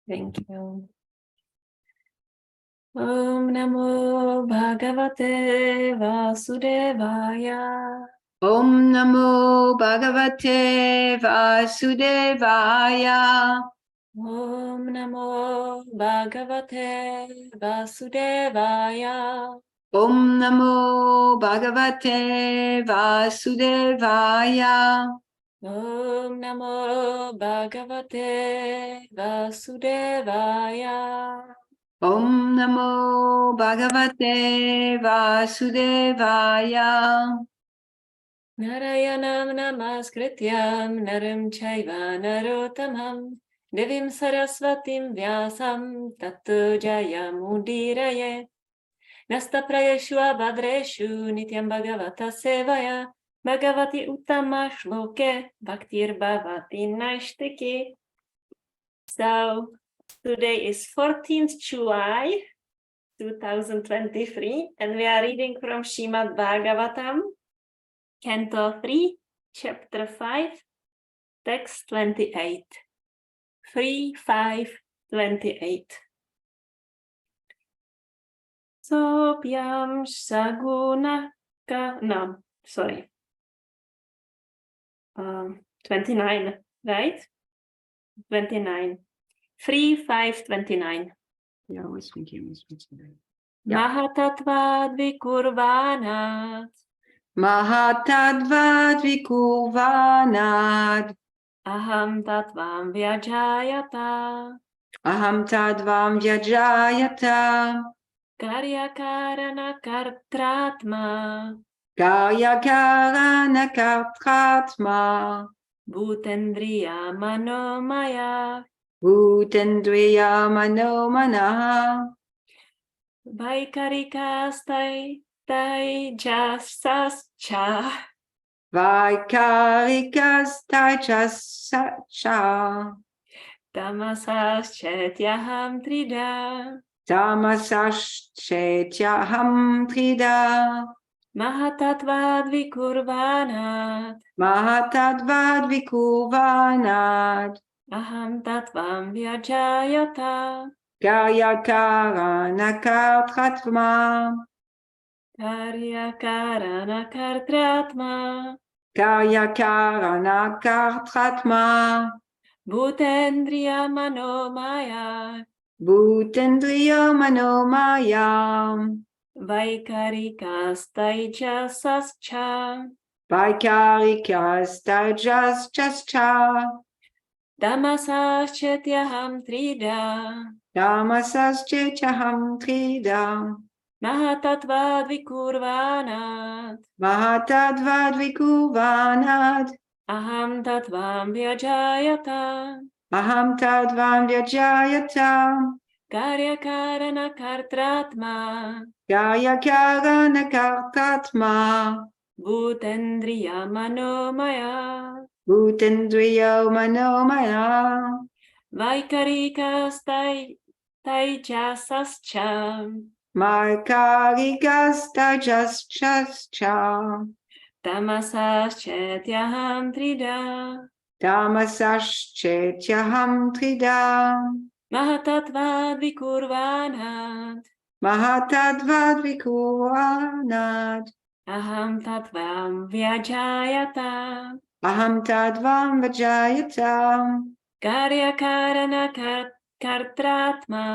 Thank you. Om Namo Bhagavate Vasudevaya. Om Namo Bhagavate Vasudevaya. Om Namo Bhagavate Vasudevaya. Om Namo Bhagavate Vasudevaya. Om Namo Bhagavate Vasudevaya. Om Namo Bhagavate Vasudevaya. Narayanam namaskrityam naram chaiva narottamam devim saraswatim vyasam tatto jayamudiraye. Nastaprayeshu abhadreshu nityam bhagavata sevaya bhagavati uttama shloke bhaktir bhavati naishtiki. So today is 14th July 2023 and we are reading from Srimad Bhagavatam, Canto 3, Chapter 5, Text 28. 3:5:28. Sopyam sagunaka, no, sorry. 29, right? 29. 3:5:29. Yeah, I was thinking. Mahatatvad vikurvanat. Mahatadvad Vikurvanad. Aham tatvam vyajayata. Aham Tadvam Vyajayata. Karyakarana kartratma. Karyakarana Kartratma. Bhutendriya manomaya. Bhutendriya Manomanaha. Vaikarikastai jasascha. Vaikarikas Tajasacha. Tamasaschetyaham trida. Tamasaschetyaham Trida. Mahatatvad vikurvanat. Mahatadvad Vikurvanad. Aham tatvam vyajayata. Karyakarana Kartratma. Karyakarana kartratma. Karyakarana Kartratma. Bhutendriya manomaya. Bhutendriya Manomaya. Vaikarikastai jasascha. Vaikarikas Tajaschascha. Tamasaschetyaham trida. Tamasaschetyaham Trida. Mahatatvad vikurvanat. Mahatadvad Vikurvanad. Aham tatvam vyajayata. Aham Tadvam Vyajayata. Karyakarana kartratma. Karyakarana Kartatma. Bhutendriya manomaya. Bhutendriya Manomaya. Vaikarikastai jasascha. Markarikas Tajaschascha. Tamasaschetyaham trida. Tamasaschetyaham Trida. Mahatatvad vikurvanat. Mahatadvad Vikurvanad. Aham tatvam vyajayata. Aham Tadvam Vajayata. Karyakarana kartratma.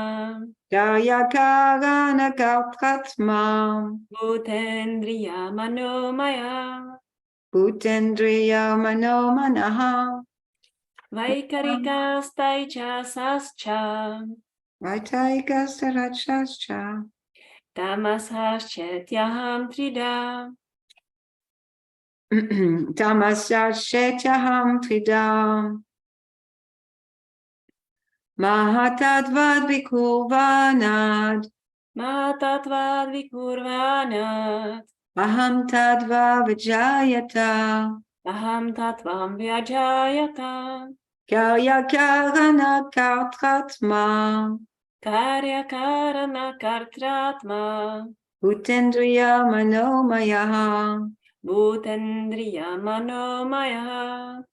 Karyakarana Kartratma. Bhutendriya manomaya. Bhutendriya Manomanaha. Vaikarikastai jasascha. Vaitaikas Tarachascha. Tamasaschetyaham trida. Tamasaschetyaham Trida. Mahatadvad Vikurvanad. Mahatatvad vikurvanat. Aham Tadva Vijayata. Aham tatvam vyajayata. Karyakarana Kartratma. Karyakarana kartratma. Bhutendriya Manomayaha. Bhutendriya manomaya.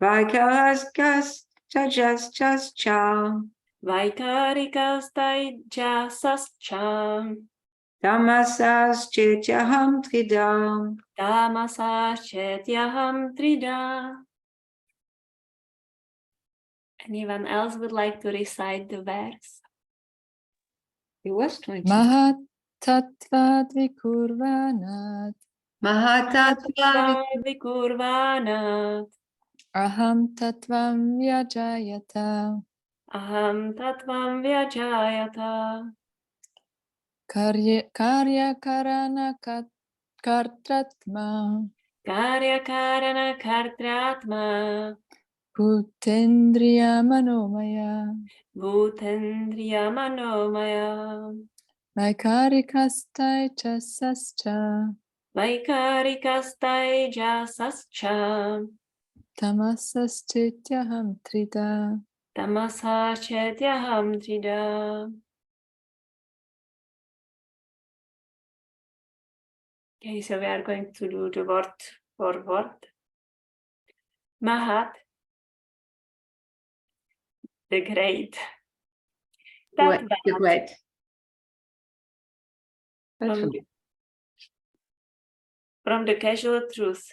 Vaikaraskas Tajaschascha. Vaikārikastai Tamasas chetyaham tridam. Tamasāšķetyaham tridā. Anyone else would like to recite the verse? It was 20. Mahatattvad vikurvanat. Mahatattva Vikurvānāt. Aham tattvam vyajayata. Aham tatvam vyajayata. Karya karana kartratma. Karya karana kartratma. Bhutendriya manomaya. Bhutendriya manomaya. Vaikārikastai cha sascha. Vaikārikastai jasascha. Tamasaschityaham trida. Tamasāšķetyaham tridā. Okay, so we are going to do the word for word. Mahat, the great. the Tattva, great. from the casual truth.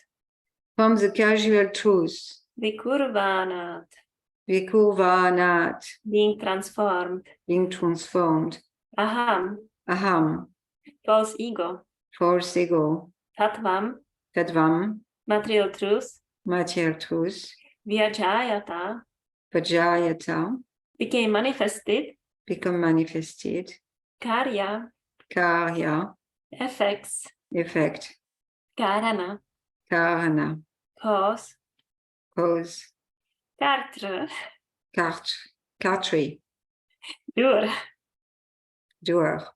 From the casual truth. Vikurvānāt, Vikurvanat. being transformed. Being transformed. Aham, Aham. false ego. False ego. Tattvam, Tadvam. material truth. Material truth. Vyajayata, Vajayata. became manifested. Become manifested. Karya, Karya. effects. Effect. Karana, Karana. cause. Cause. Kartra, Kartri. dur. Doer.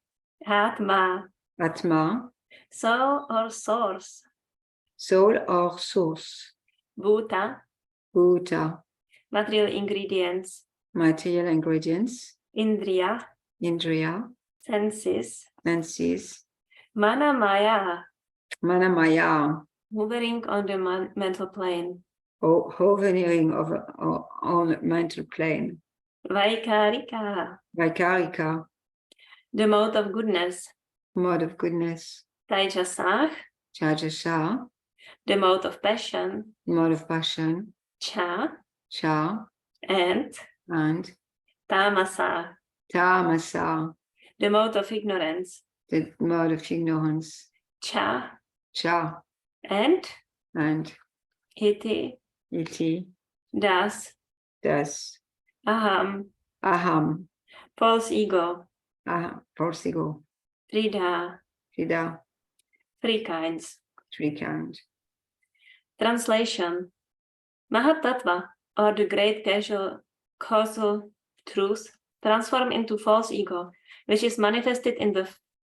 Atma, Atma. soul or source. Soul or source. Bhuta, Bhuta. material ingredients. Material ingredients. Indriya, Indriya. senses. Senses. Manamaya, Manamaya. hovering on the mental plane. Hovering on mental plane. Vaikārika, Vaikārika. the mode of goodness. Mode of goodness. Taijasa, Jajasa. the mode of passion. Mode of passion. Cha, Cha. and And tamasa, Tamasa. the mode of ignorance. The mode of ignorance. Cha, Cha. and And iti, iti. das, Das. aham, Aham. false ego. False ego. Trida, Trida. three kinds. Three kind. Translation. Mahatattva, or the great causal truth, transform into false ego, which is manifested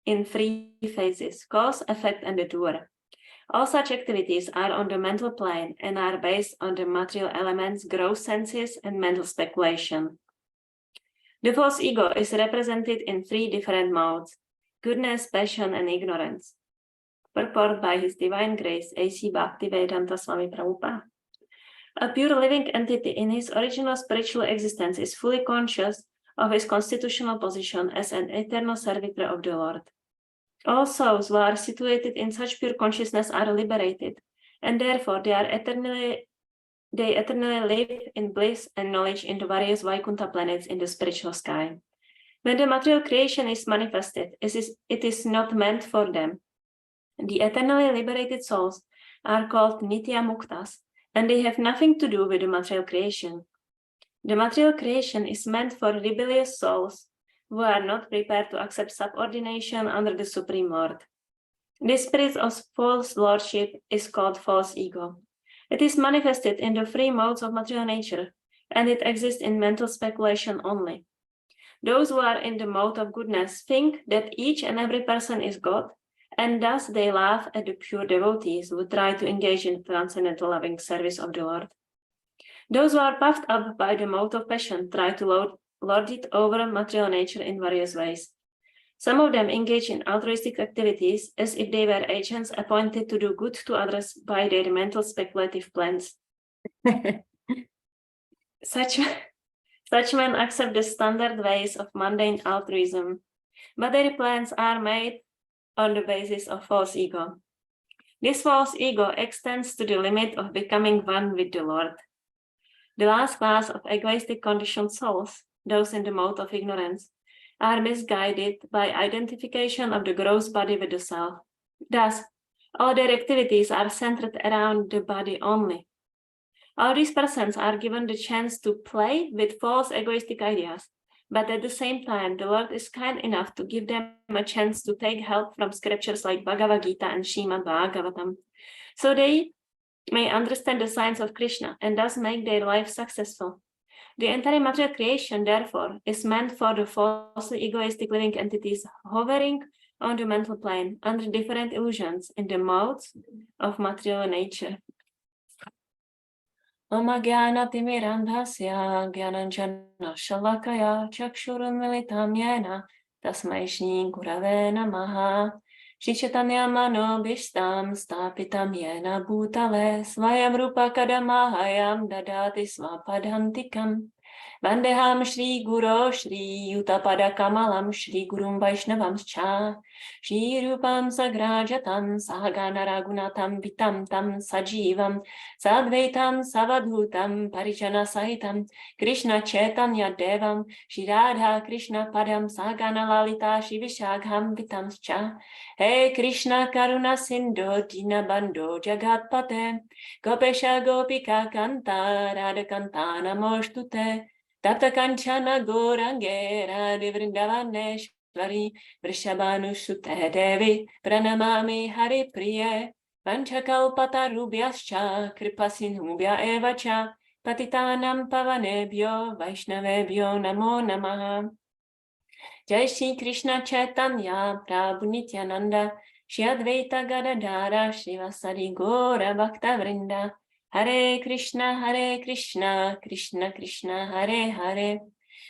in three phases: cause, effect, and the doer. All such activities are on the mental plane and are based on the material elements, gross senses, and mental speculation. The false ego is represented in three different modes: goodness, passion, and ignorance. Purport by His Divine Grace, A.C. Bhaktivedanta Swami Prabhupada. A pure living entity in his original spiritual existence is fully conscious of his constitutional position as an eternal servitor of the Lord. All souls who are situated in such pure consciousness are liberated, and therefore they eternally live in bliss and knowledge in the various Vaikuntha planets in the spiritual sky. When the material creation is manifested, it is not meant for them. The eternally liberated souls are called Nitya Muktas, and they have nothing to do with the material creation. The material creation is meant for rebellious souls who are not prepared to accept subordination under the Supreme Lord. This spirit of false lordship is called false ego. It is manifested in the three modes of material nature, and it exists in mental speculation only. Those who are in the mode of goodness think that each and every person is God, and thus they laugh at the pure devotees who try to engage in transcendental loving service of the Lord. Those who are puffed up by the mode of passion try to lord it over material nature in various ways. Some of them engage in altruistic activities as if they were agents appointed to do good to others by their mental speculative plans. Such Such men accept the standard ways of mundane altruism, but their plans are made on the basis of false ego. This false ego extends to the limit of becoming one with the Lord. The last class of egoistic conditioned souls, those in the mode of ignorance, are misguided by identification of the gross body with the self. Thus, all their activities are centered around the body only. All these persons are given the chance to play with false egoistic ideas, but at the same time, the Lord is kind enough to give them a chance to take help from scriptures like Bhagavad Gita and Srimad Bhagavatam, so they may understand the science of Krishna and thus make their life successful. The entire material creation, therefore, is meant for the falsely egoistic living entities hovering on the mental plane under different illusions in the modes of material nature. Oma Gyana Timirandhasya Gyananjana Shalakaya Chakshurunmilitam Yena Tasmai Shri Gurave Namaha Shri Chaitanya Manobhishtam Stapitam Yena Bhutale Svayam Rupa Kadamahayam Dadati Svapadhantikam Vandeham Shri Guru Shri Yutapada Kamalam Shri Gurum Vaishnavam Cha Shri Rupam Sagrajatam Sahagana Ragunatam Vitam Tam Sajivam Sadvaitam Savadhutam Parijana Sahitam Krishna Chaitanya Devam Shri Radha Krishna Padam Sahagana Lalita Shri Vishakham Vitam Cha Hey Krishna Karuna Sindhu Dinabandho Jagatpate Gopesha Gopika Kanta Radha Kanta Namostute Tapta Kanchana Gorange Radha Vrindavaneshvari Vrishabhanusute Devi Pranamami Hari Priye Vanchakalpatarubhyascha kripasinubhya evacha patitanam pavanebhyo vaishnavebhyo namo namaha. Jai Shri Krishna Chaitanya Prabhu Nityananda Shri Advaita Gadadhara Srivasadi Gora Bhakta Vrinda Hare Krishna Krishna Krishna Hare Hare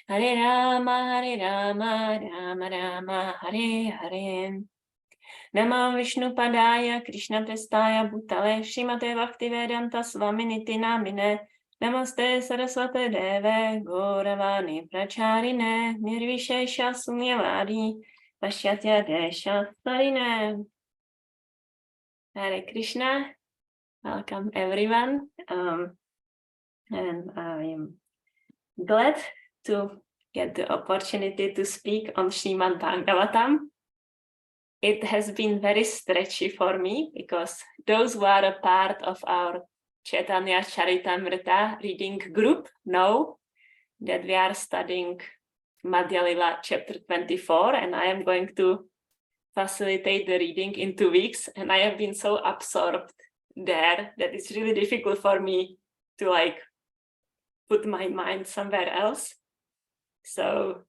Hare Rama Rama Rama Hare Hare Namo Vishnu Padaya Krishna Prestaya Bhutale Srimate Bhaktivedanta Swaminiti Namine Namaste Saraswate Deve Gauravani Pracharine Nirvishesha Sunyavadi Pashyatya Desha Sarine. Hare Krishna. Welcome everyone. And I am glad to get the opportunity to speak on Srimad Bhagavatam. It has been very stretchy for me because those who are a part of our Chaitanya Charitamrita reading group know that we are studying Madhya Lila chapter 24, and I am going to facilitate the reading in 2 weeks. And I have been so absorbed there that it's really difficult for me to put my mind somewhere else. So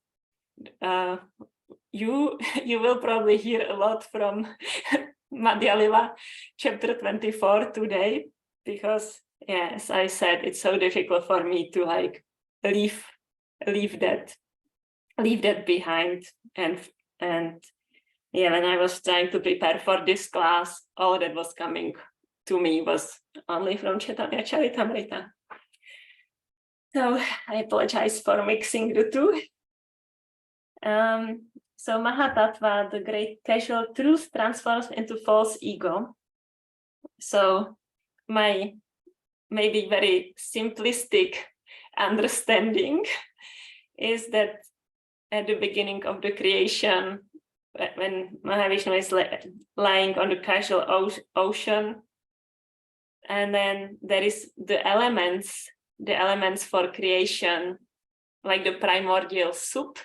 you will probably hear a lot from Madhya Lila chapter 24 today, because as I said, it's so difficult for me to leave that behind. And yeah, when I was trying to prepare for this class, all that was coming to me was only from Chaitanya Charitamrita. So I apologize for mixing the two. So Mahatattva, the great casual truth, transforms into false ego. So my maybe very simplistic understanding is that at the beginning of the creation, when Mahavishnu is lying on the casual ocean, and then there is the elements for creation, like the primordial soup.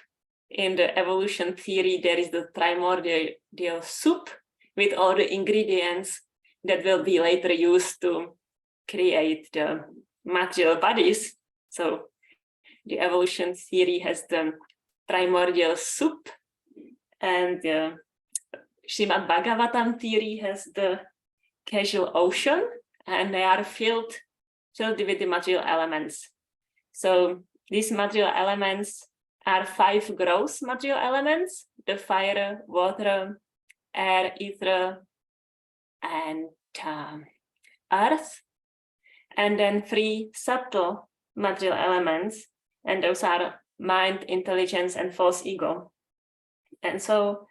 In the evolution theory, there is the primordial soup with all the ingredients that will be later used to create the material bodies. So the evolution theory has the primordial soup, and the Srimad Bhagavatam theory has the casual ocean, and they are filled with the material elements. So these material elements are 5 gross material elements: the fire, water, air, ether, and earth. And then 3 subtle material elements: and those are mind, intelligence, and false ego. And so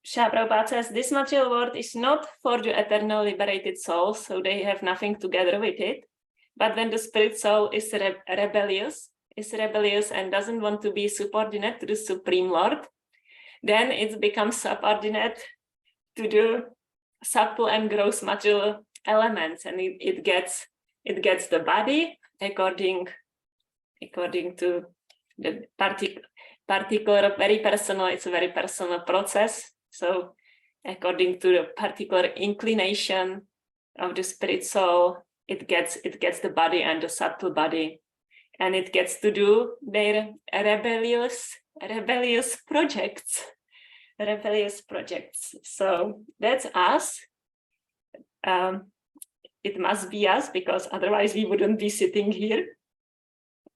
Srila Prabhupada says this material world is not for the eternal liberated souls, so they have nothing together with it. But when the spirit soul is rebellious and doesn't want to be subordinate to the Supreme Lord, then it becomes subordinate to the subtle and gross material elements, and it gets the body according to the particular very personal. It's a very personal process. So according to the particular inclination of the spirit soul, it gets the body and the subtle body, and it gets to do their rebellious projects. So that's us. It must be us, because otherwise we wouldn't be sitting here.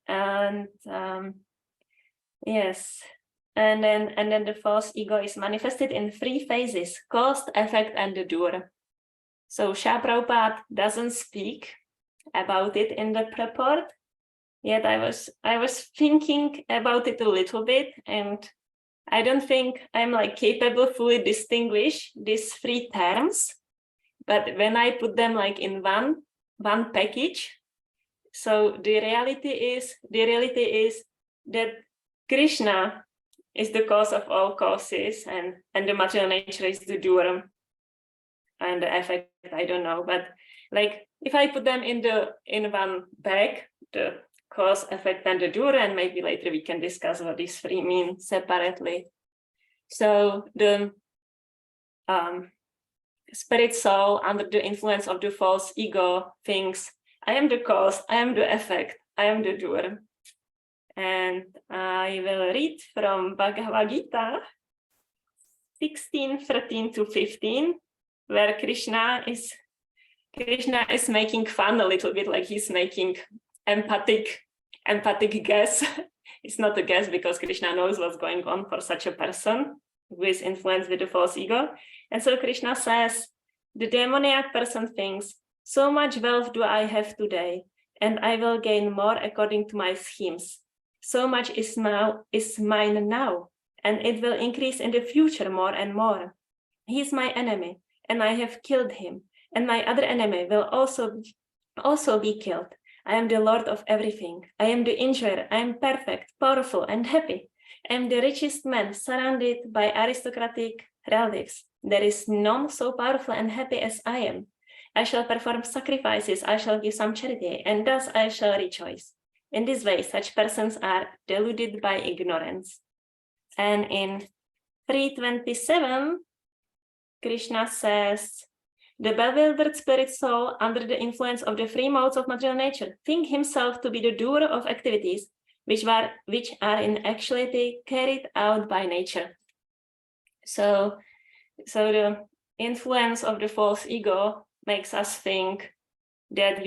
And yes, and then the false ego is manifested in 3 phases: cause, effect, and the doer. So Srila Prabhupada doesn't speak about it in the purport, yet I was thinking about it a little bit, and I don't think I'm like capable fully distinguish these 3 terms. But when I put them like in one package, so the reality is that Krishna is the cause of all causes, and the material nature is the doer, and the effect I don't know. But like if I put them in one bag, the cause, effect, and the doer, and maybe later we can discuss what these 3 mean separately. So the spirit soul, under the influence of the false ego, thinks, I am the cause, I am the effect, I am the doer. And I will read from Bhagavad Gita 16:13-15, where Krishna is making fun a little bit, like he's making empathic guess. It's not a guess, because Krishna knows what's going on for such a person who is influenced with the false ego. And so Krishna says, the demoniac person thinks, so much wealth do I have today, and I will gain more according to my schemes. So much is mine now, and it will increase in the future more and more. He is my enemy, and I have killed him, and my other enemy will also be killed. I am the Lord of everything. I am the enjoyer. I am perfect, powerful, and happy. I am the richest man, surrounded by aristocratic relatives. There is none so powerful and happy as I am. I shall perform sacrifices, I shall give some charity, and thus I shall rejoice. In this way, such persons are deluded by ignorance. And in 3:27, Krishna says, the bewildered spirit soul, under the influence of the 3 modes of material nature, think himself to be the doer of activities which are in actuality carried out by nature. So the influence of the false ego makes us think that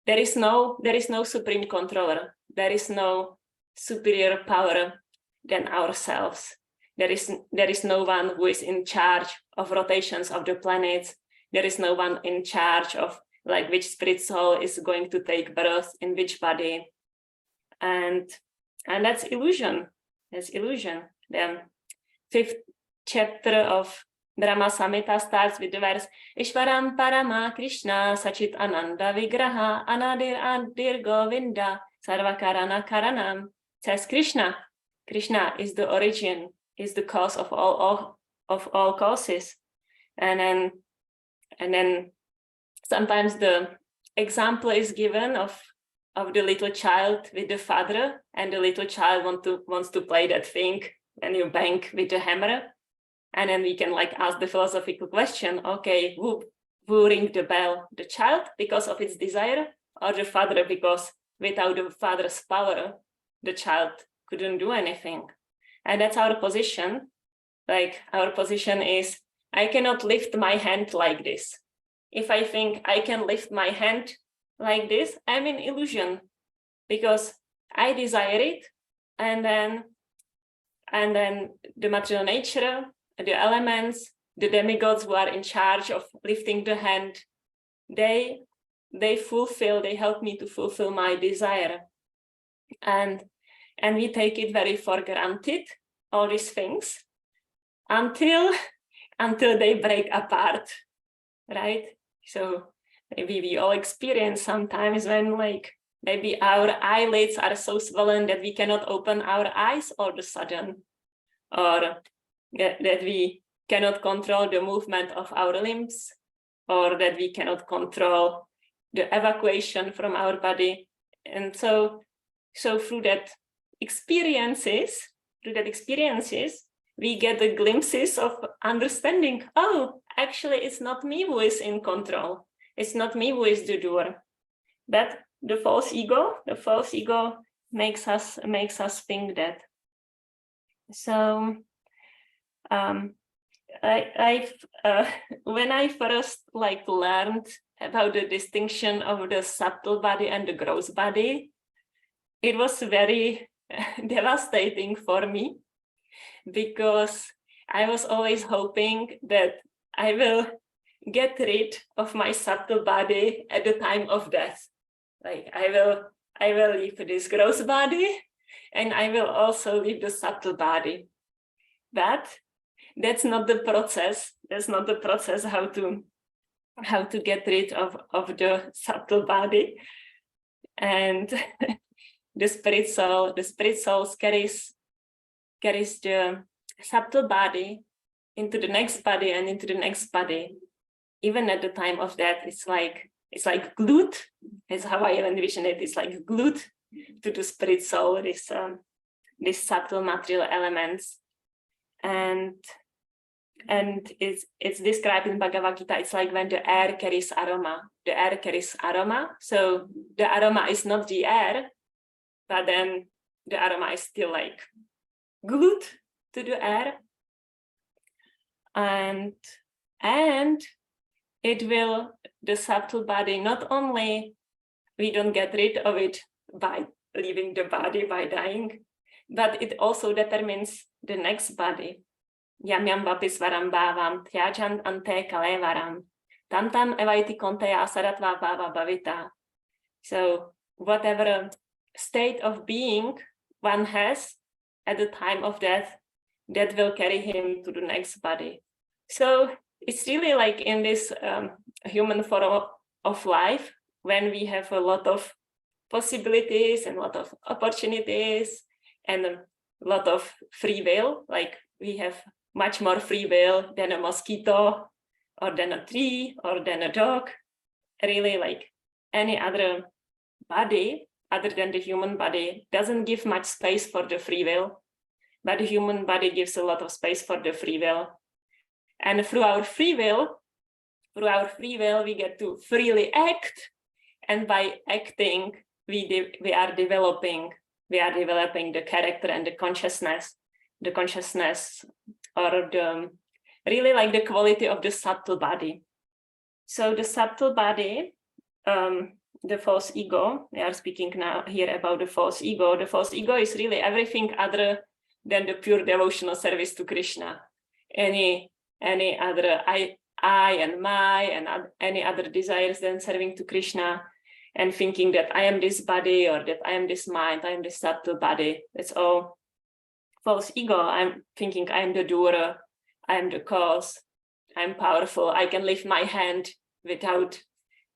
there is no supreme controller. There is no superior power than ourselves. There is no one who is in charge of rotations of the planets. There is no one in charge of like which spirit soul is going to take birth in which body. And that's illusion. That's illusion. The 5th chapter of Brahma Samhita starts with the verse Ishvaram Parama Krishna Sachit Ananda Vigraha Anadir Adir Govinda Sarvakarana Karanam. Says Krishna. Krishna is the origin, is the cause of all causes. And then sometimes the example is given of the little child with the father, and the little child wants to play that thing when you bang with the hammer. And then we can like ask the philosophical question, okay, who ring the bell? The child because of its desire, or the father because without the father's power, the child couldn't do anything? And that's our position. Like our position is, I cannot lift my hand like this. If I think I can lift my hand like this, I'm in illusion, because I desire it, and then the material nature, the elements, the demigods who are in charge of lifting the hand, they help me to fulfill my desire. and we take it very for granted, all these things, until they break apart, right? So maybe we all experience sometimes when like maybe our eyelids are so swollen that we cannot open our eyes all of a sudden, or that we cannot control the movement of our limbs, or that we cannot control the evacuation from our body. And so through that experiences, we get the glimpses of understanding, oh, actually it's not me who is in control. It's not me who is the doer. But the false ego makes us think that. So when I first learned about the distinction of the subtle body and the gross body, it was very devastating for me, because I was always hoping that I will get rid of my subtle body at the time of death. Like I will leave this gross body, and I will also leave the subtle body. But that's not the process. That's not the process how to get rid of the subtle body. And the spirit soul carries the subtle body into the next body and into the next body. Even at the time of death, it's like glued. That's how I envision it. It's like glued to the spirit soul, these subtle material elements. And it's described in Bhagavad Gita. It's like when the air carries aroma. The air carries aroma. So the aroma is not the air, but then the aroma is still like glued to the air. And it will, the subtle body, not only we don't get rid of it by leaving the body, by dying, but it also determines the next body. Yamyam vapisvaram bhavam, thyajant ante kalevaram, tantam evaiti konteya saratva bhava bhavita. So whatever state of being one has at the time of death, that will carry him to the next body. So it's really like in this human form of life, when we have a lot of possibilities and a lot of opportunities and a lot of free will, like we have much more free will than a mosquito or than a tree or than a dog, really like any other body other than the human body doesn't give much space for the free will, but the human body gives a lot of space for the free will. And through our free will, we get to freely act. And by acting, we are developing the character and the consciousness, or really like the quality of the subtle body. So the subtle body, the false ego, we are speaking now here about the false ego. The false ego is really everything other than the pure devotional service to Krishna. Any other I and my and any other desires than serving to Krishna and thinking that I am this body or that I am this mind, I am this subtle body. It's all false ego. I'm thinking I am the doer, I am the cause, I'm powerful, I can lift my hand without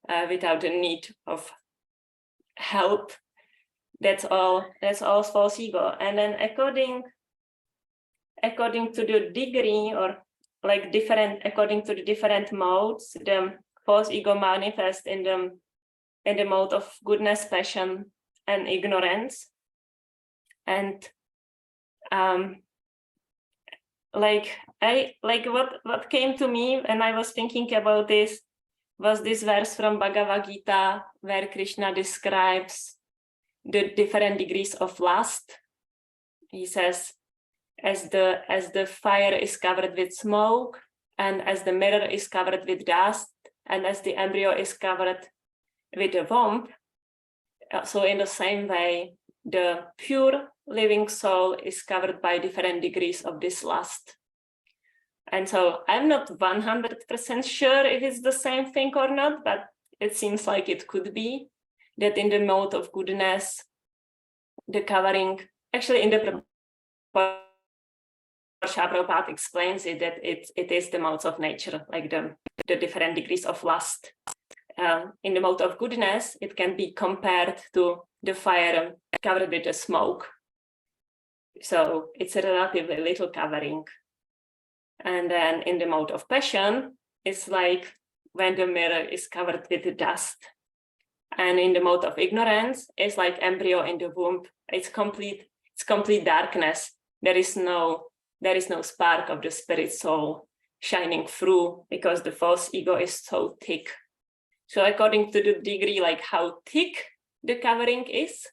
the need of help. That's all false ego. And then according to the degree, or like according to the different modes, the false ego manifests in the mode of goodness, passion, and ignorance. And what came to me when I was thinking about this was this verse from Bhagavad Gita, where Krishna describes the different degrees of lust. He says, as the fire is covered with smoke, and as the mirror is covered with dust, and as the embryo is covered with a womb, so in the same way, the pure living soul is covered by different degrees of this lust. And so I'm not 100% sure if it's the same thing or not, but it seems like it could be that in the mode of goodness, the covering, actually in the report, Prabhupada explains it that it is the modes of nature, like the different degrees of lust. In the mode of goodness, it can be compared to the fire covered with the smoke. So it's a relatively little covering. And then in the mode of passion, it's like when the mirror is covered with the dust. And in the mode of ignorance, it's like embryo in the womb. It's complete darkness. There is no spark of the spirit soul shining through because the false ego is so thick. So according to the degree, like how thick the covering is,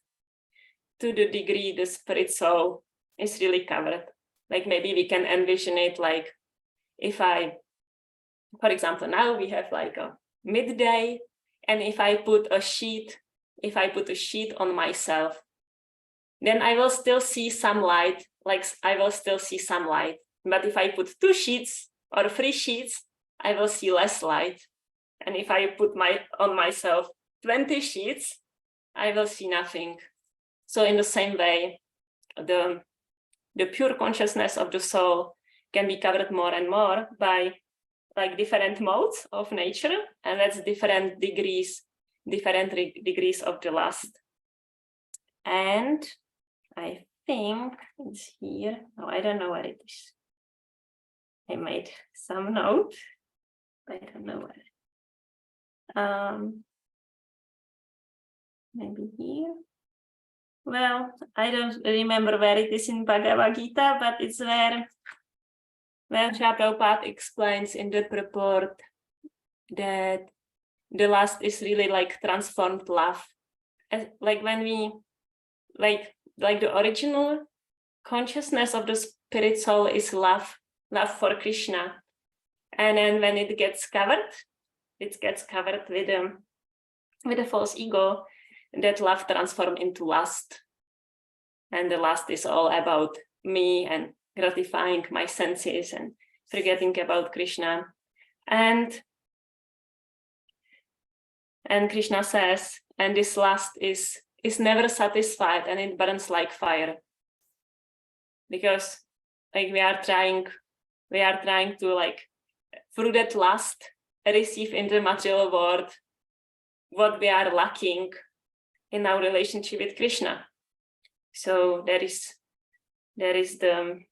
to the degree the spirit soul is really covered. Like maybe we can envision it like for example, now we have like a midday, and if I put a sheet on myself, then I will still see some light, But if I put 2 sheets or 3 sheets, I will see less light. And if I put on myself 20 sheets, I will see nothing. So in the same way, the pure consciousness of the soul can be covered more and more by like different modes of nature, and that's different degrees of the lust. And I think it's here. No, I don't know where it is. I made some note. I don't know where. Maybe here. Well, I don't remember where it is in Bhagavad Gita, but it's where Prabhupada explains in the purport that the lust is really like transformed love. Like when we, like the original consciousness of the spirit soul is love for Krishna. And then when it gets covered with the false ego, that love transforms into lust. And the lust is all about me and gratifying my senses and forgetting about Krishna. And Krishna says, and this lust is never satisfied, and it burns like fire. Because like we are trying to like through that lust receive in the material world what we are lacking in our relationship with Krishna. So there is the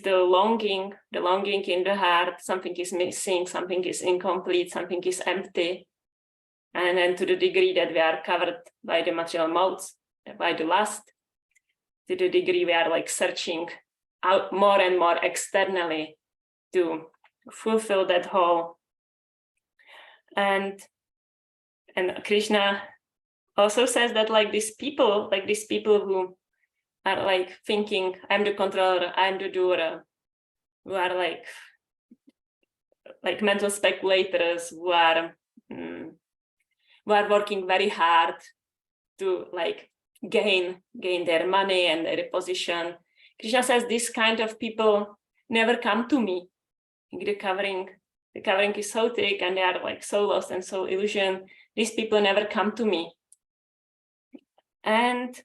longing in the heart. Something is missing, something is incomplete, something is empty. And then to the degree that we are covered by the material modes, by the lust, to the degree we are like searching out more and more externally to fulfill that hole. And Krishna also says that like these people who are like thinking, I'm the controller, I'm the doer, who are like mental speculators, who are working very hard to like gain their money and their position. Krishna says this kind of people never come to me. The covering is so thick and they are like so lost and so illusioned. These people never come to me. And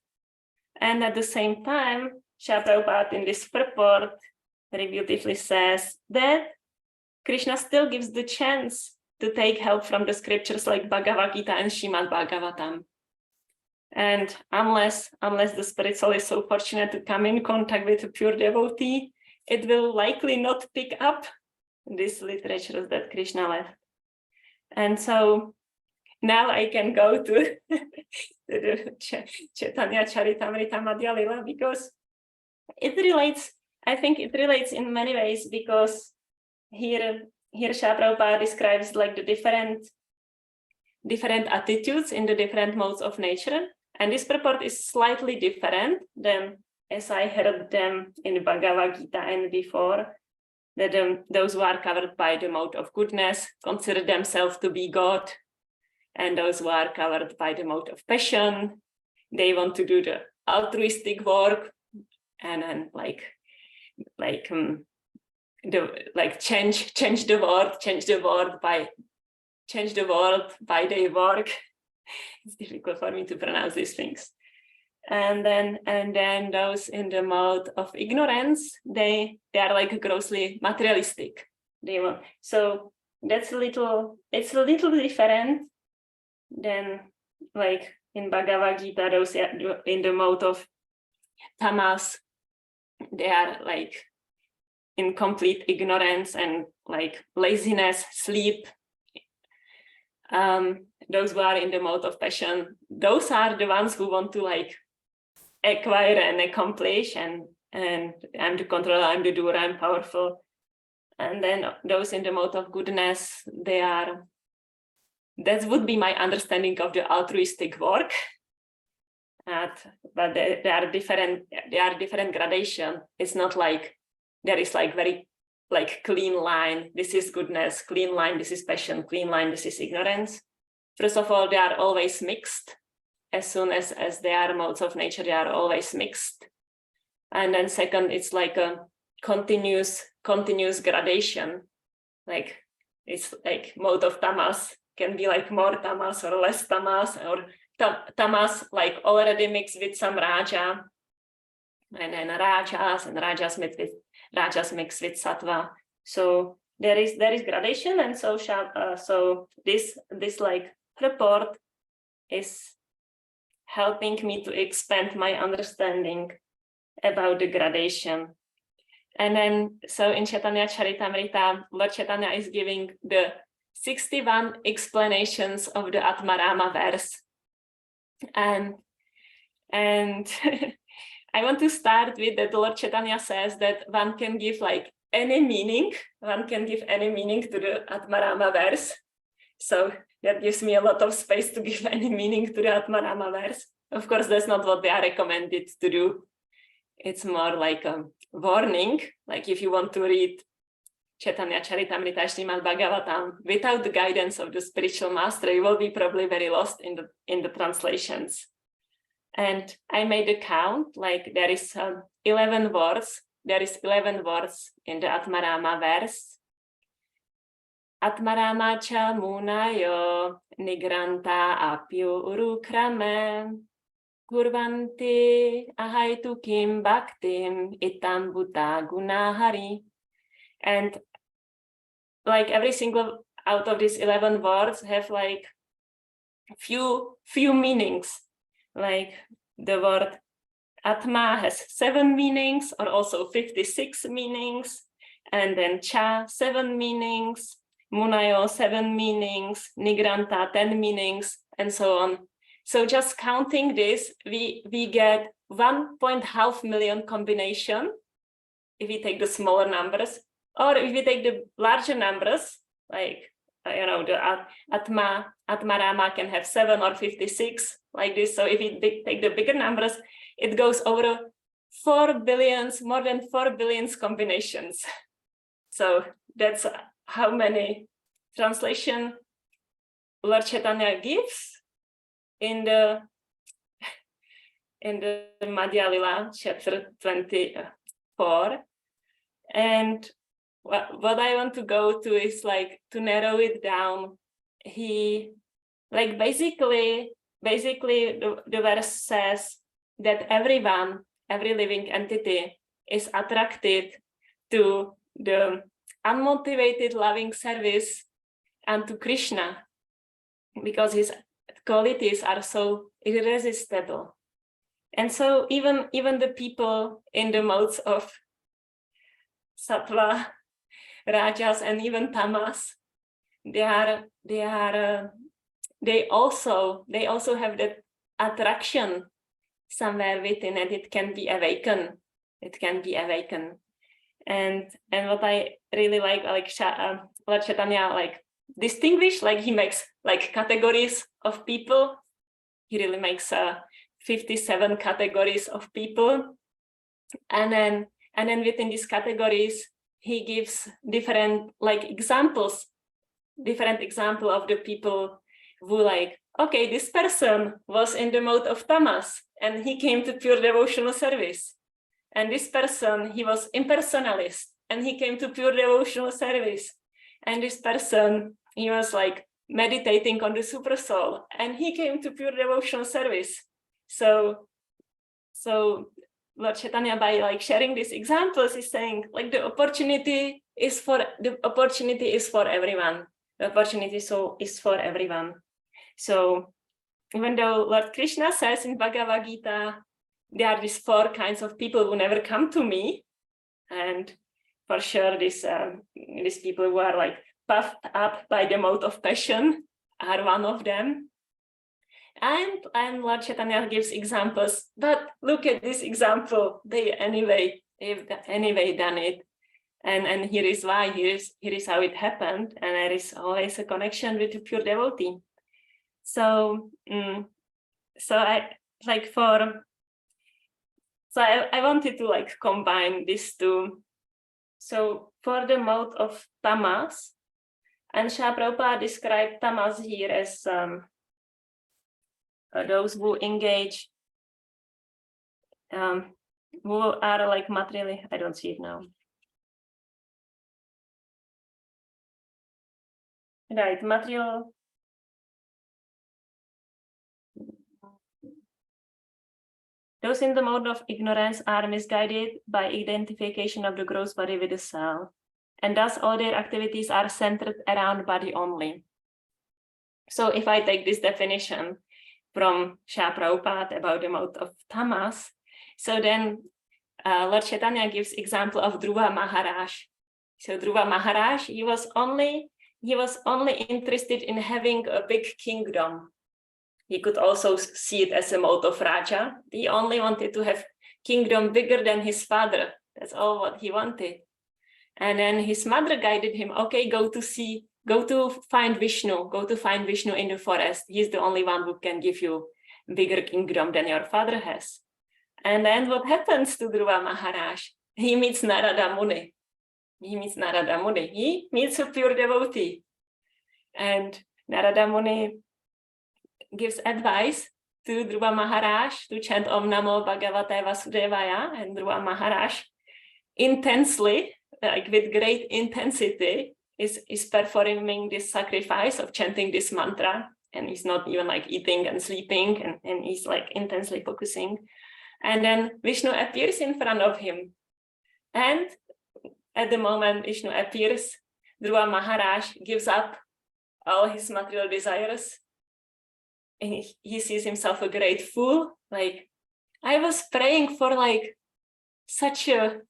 at the same time, Prabhupada in this purport very beautifully says that Krishna still gives the chance to take help from the scriptures like Bhagavad Gita and Srimad Bhagavatam. And unless the spirit soul is so fortunate to come in contact with a pure devotee, it will likely not pick up these literatures that Krishna left. And so now I can go to the Chaitanya Charitamrita Madhya Lila because it relates in many ways, because here Prabhupada describes like the different attitudes in the different modes of nature. And this purport is slightly different than as I heard them in Bhagavad Gita and before, that those who are covered by the mode of goodness consider themselves to be God. And those who are covered by the mode of passion, they want to do the altruistic work and then change the world by their work. It's difficult for me to pronounce these things. and then those in the mode of ignorance, they are like grossly materialistic. So it's a little different than like in Bhagavad Gita, those in the mode of tamas, they are like in complete ignorance and like laziness, sleep. Those who are in the mode of passion, those are the ones who want to like acquire and accomplish, and I'm the controller, I'm the doer, I'm powerful. And then those in the mode of goodness, that would be my understanding of the altruistic work. But they are different gradation. It's not like there is like very like clean line, this is goodness, clean line, this is passion, clean line, this is ignorance. First of all, they are always mixed. As soon as they are modes of nature, they are always mixed. And then second, it's like a continuous gradation. Like it's like mode of tamas can be like more tamas or less tamas, or tamas like already mixed with some raja, and then rajas mixed with sattva. So there is gradation, and so this like report is helping me to expand my understanding about the gradation. And then so in Chaitanya Charitamrita, Lord Chaitanya is giving the 61 explanations of the Atmarama verse. And I want to start with that Lord Chaitanya says that one can give like any meaning, to the Atmarama verse. So that gives me a lot of space to give any meaning to the Atmarama verse. Of course, that's not what they are recommended to do. It's more like a warning, like if you want to read Chaitanya Charitamrita Srimad Bhagavatam without the guidance of the spiritual master, you will be probably very lost in the translations. And I made a count, like there is 11 words. There is 11 words in the Atmarama verse. Atmarama cha munayo nigranta apyu urukrame kurvanti ahaitu kim bhaktim itam bhuta gunahari. And like every single out of these 11 words have like few meanings. Like the word Atma has 7 meanings, or also 56 meanings, and then Cha 7 meanings, Munayo 7 meanings, Nigranta 10 meanings, and so on. So just counting this, we get 1.5 million combination if we take the smaller numbers, or if we take the larger numbers, like the Atmarama can have 7 or 56 like this. So if we take the bigger numbers, it goes over 4 billions, more than 4 billions combinations. So that's how many translation Lord Chaitanya gives in the Madhya Lila chapter 24. And what I want to go to is like to narrow it down. He like basically the verse says that every living entity is attracted to the unmotivated loving service and to Krishna, because his qualities are so irresistible. And so even the people in the modes of sattva, rajas, and even tamas, they also have that attraction somewhere within, and it can be awakened. And what I really like Lord Chaitanya like distinguish, like he makes like categories of people. He really makes 57 categories of people, and then within these categories he gives different example of the people who like, okay, this person was in the mode of tamas and he came to pure devotional service, and this person, he was impersonalist and he came to pure devotional service, and this person, he was like meditating on the super soul and he came to pure devotional service. So So Lord Chaitanya, by like sharing these examples, is saying like the opportunity is for everyone. The opportunity is for everyone. So even though Lord Krishna says in Bhagavad Gita, there are these 4 kinds of people who never come to me, and for sure these people who are like puffed up by the mode of passion are one of them. And Lord Chaitanya gives examples, but look at this example, they've anyway done it. And here is why, here is how it happened, and there is always a connection with a pure devotee. So I wanted to like combine these two. So for the mode of tamas, and Srila Prabhupada described tamas here as those who engage, who are like materially, I don't see it now. Right, material. Those in the mode of ignorance are misguided by identification of the gross body with the self, and thus all their activities are centered around body only. So if I take this definition from Srila Prabhupada about the mode of tamas, so then Lord Chaitanya gives example of Dhruva Maharaj. So Dhruva Maharaj, he was only interested in having a big kingdom. He could also see it as a mode of Raja. He only wanted to have kingdom bigger than his father. That's all what he wanted. And then his mother guided him, okay, go to find Vishnu in the forest. He's the only one who can give you bigger kingdom than your father has. And then what happens to Dhruva Maharaj? He meets Narada Muni. He meets a pure devotee. And Narada Muni gives advice to Dhruva Maharaj to chant Om Namo Bhagavate Vasudevaya, and Dhruva Maharaj intensely, like with great intensity, is performing this sacrifice of chanting this mantra, and he's not even like eating and sleeping, and he's like intensely focusing. And then Vishnu appears in front of him, and at the moment Vishnu appears, Dhruva Maharaj gives up all his material desires. And he sees himself a great fool. Like, I was praying for like such a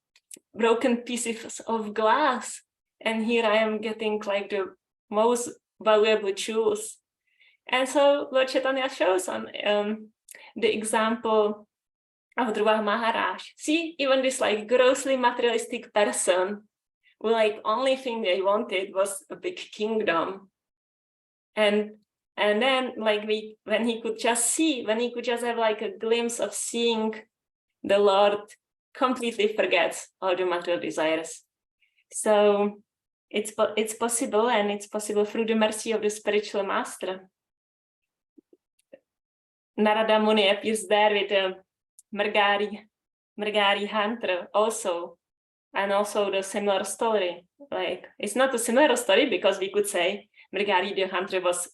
broken pieces of glass, and here I am getting like the most valuable jewels. And so Lord Chaitanya shows on the example of Dhruva Maharaj. See, even this like grossly materialistic person, who like only thing they wanted was a big kingdom, and then like when he could just have like a glimpse of seeing the Lord, completely forgets all the material desires. So it's possible, and it's possible through the mercy of the spiritual master. Narada Muni appears there with a Mrgari hunter also, and also the similar story. Like, it's not a similar story because we could say Mrgari the hunter was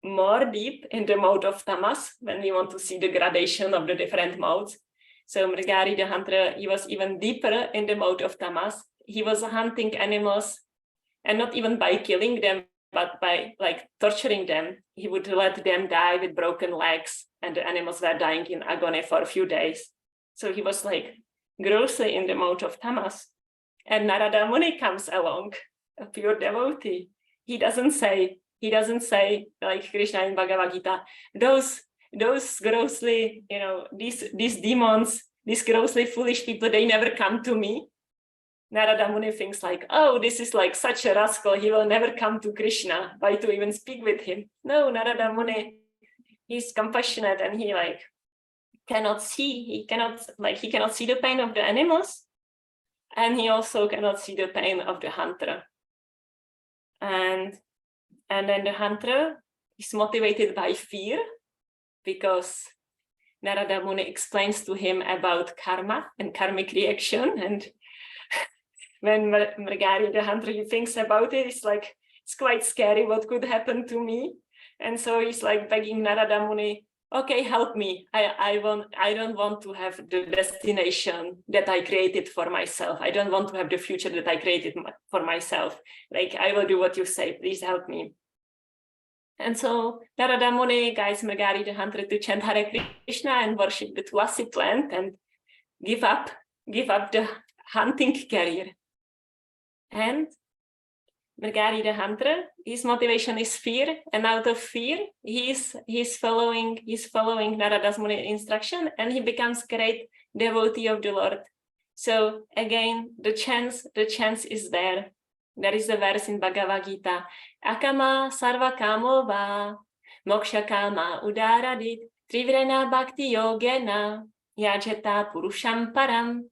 more deep in the mode of tamas when we want to see the gradation of the different modes. So Mrgari the hunter, he was even deeper in the mode of tamas. He was hunting animals, and not even by killing them, but by like torturing them. He would let them die with broken legs, and the animals were dying in agony for a few days. So he was like grossly in the mode of tamas. And Narada Muni comes along, a pure devotee. He doesn't say like Krishna in Bhagavad Gita, those grossly, these demons, these grossly foolish people, they never come to me. Narada Muni thinks like, oh, this is like such a rascal, he will never come to Krishna. Why to even speak with him? No, Narada Muni, he's compassionate, and he like cannot see the pain of the animals, and he also cannot see the pain of the hunter. And then the hunter is motivated by fear, because Narada Muni explains to him about karma and karmic reaction. And when Mrgari the hunter, he thinks about it, it's quite scary what could happen to me. And so he's like begging Narada Muni, okay, help me. I don't want to have the destination that I created for myself. I don't want to have the future that I created for myself. Like, I will do what you say, please help me. And so Narada Muni guides Megari the hunter to chant Hare Krishna and worship the Tulasi plant and give up the hunting career. And Megari the hunter, his motivation is fear, and out of fear, he's following Narada Muni's instruction, and he becomes great devotee of the Lord. So again, the chance is there. There is a verse in Bhagavad Gita: Akama sarva kamo va, moksha kama udaradit, trivrena bhakti yogena, yajeta purusham param.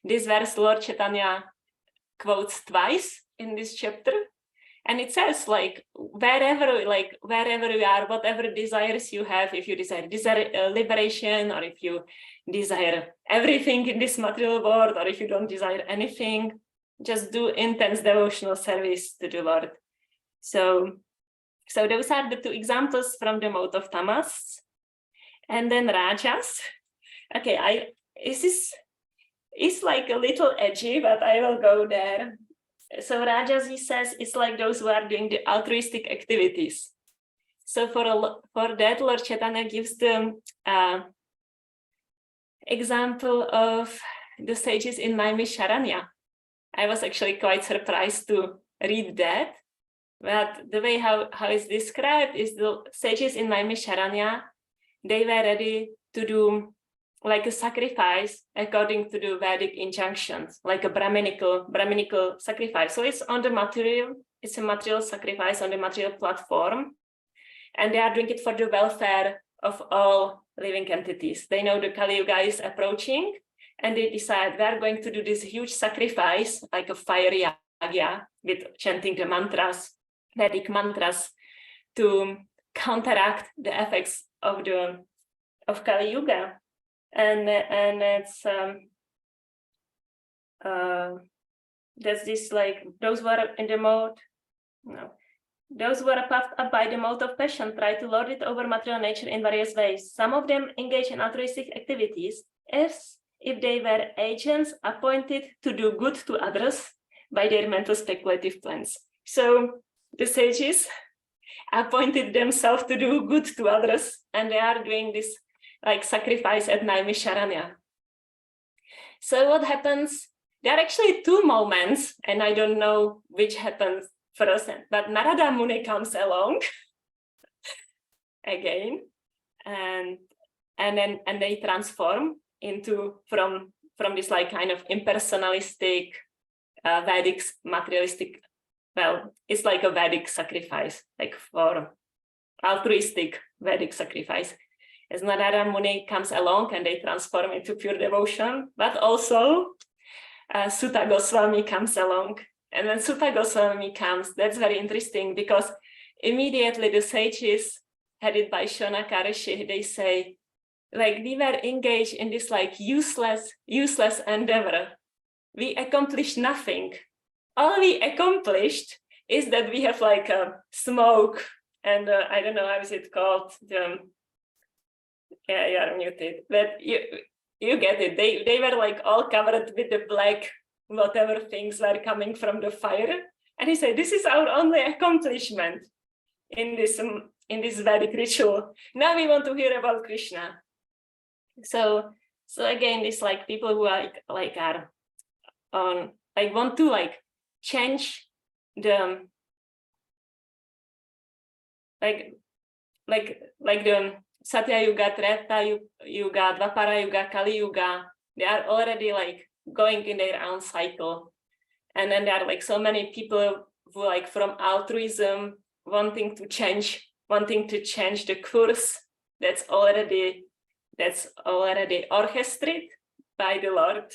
This verse Lord Chaitanya quotes twice in this chapter. And it says, like, wherever you are, whatever desires you have, if you desire liberation, or if you desire everything in this material world, or if you don't desire anything, just do intense devotional service to the Lord. So those are the two examples from the mode of tamas. And then rajas. Okay, it's like a little edgy, but I will go there. So rajas, he says, it's like those who are doing the altruistic activities. So for that, Lord Chaitanya gives the example of the sages in Naimisharanya. I was actually quite surprised to read that. But the way how it's described is the sages in Naimisharanya, they were ready to do like a sacrifice according to the Vedic injunctions, like a Brahminical sacrifice. So it's on the material, it's a material sacrifice on the material platform. And they are doing it for the welfare of all living entities. They know the Kali Yuga is approaching, and they decide they're going to do this huge sacrifice, like a fire yagya, with chanting the mantras, Vedic mantras, to counteract the effects of Kali Yuga. And it's there's this, like, those who are in the mode, those who are puffed up by the mode of passion try to lord it over material nature in various ways. Some of them engage in altruistic activities as if they were agents appointed to do good to others by their mental speculative plans. So the sages appointed themselves to do good to others, and they are doing this like sacrifice at Naimisharanya. So what happens? There are actually two moments, and I don't know which happens first, but Narada Muni comes along again, and they transform into from this like kind of impersonalistic, Vedic materialistic. Well, it's like a Vedic sacrifice, like for altruistic Vedic sacrifice. As Narada Muni comes along and they transform into pure devotion, but also Sutta Goswami comes along. And when Sutta Goswami comes, that's very interesting, because immediately the sages, headed by Shonaka Rishi, they say, like, we were engaged in this like useless endeavor. We accomplished nothing. All we accomplished is that we have like a smoke and I don't know how is it called. Yeah, you are muted, but you get it. They were like all covered with the black whatever things were coming from the fire, and he said, "This is our only accomplishment in this Vedic ritual. Now we want to hear about Krishna." So again, it's like people who are want to like change the like the Satya Yuga, Treta Yuga, Dvapara Yuga, Kali Yuga. They are already like going in their own cycle, and then there are like so many people who like from altruism wanting to change the course that's already orchestrated by the Lord,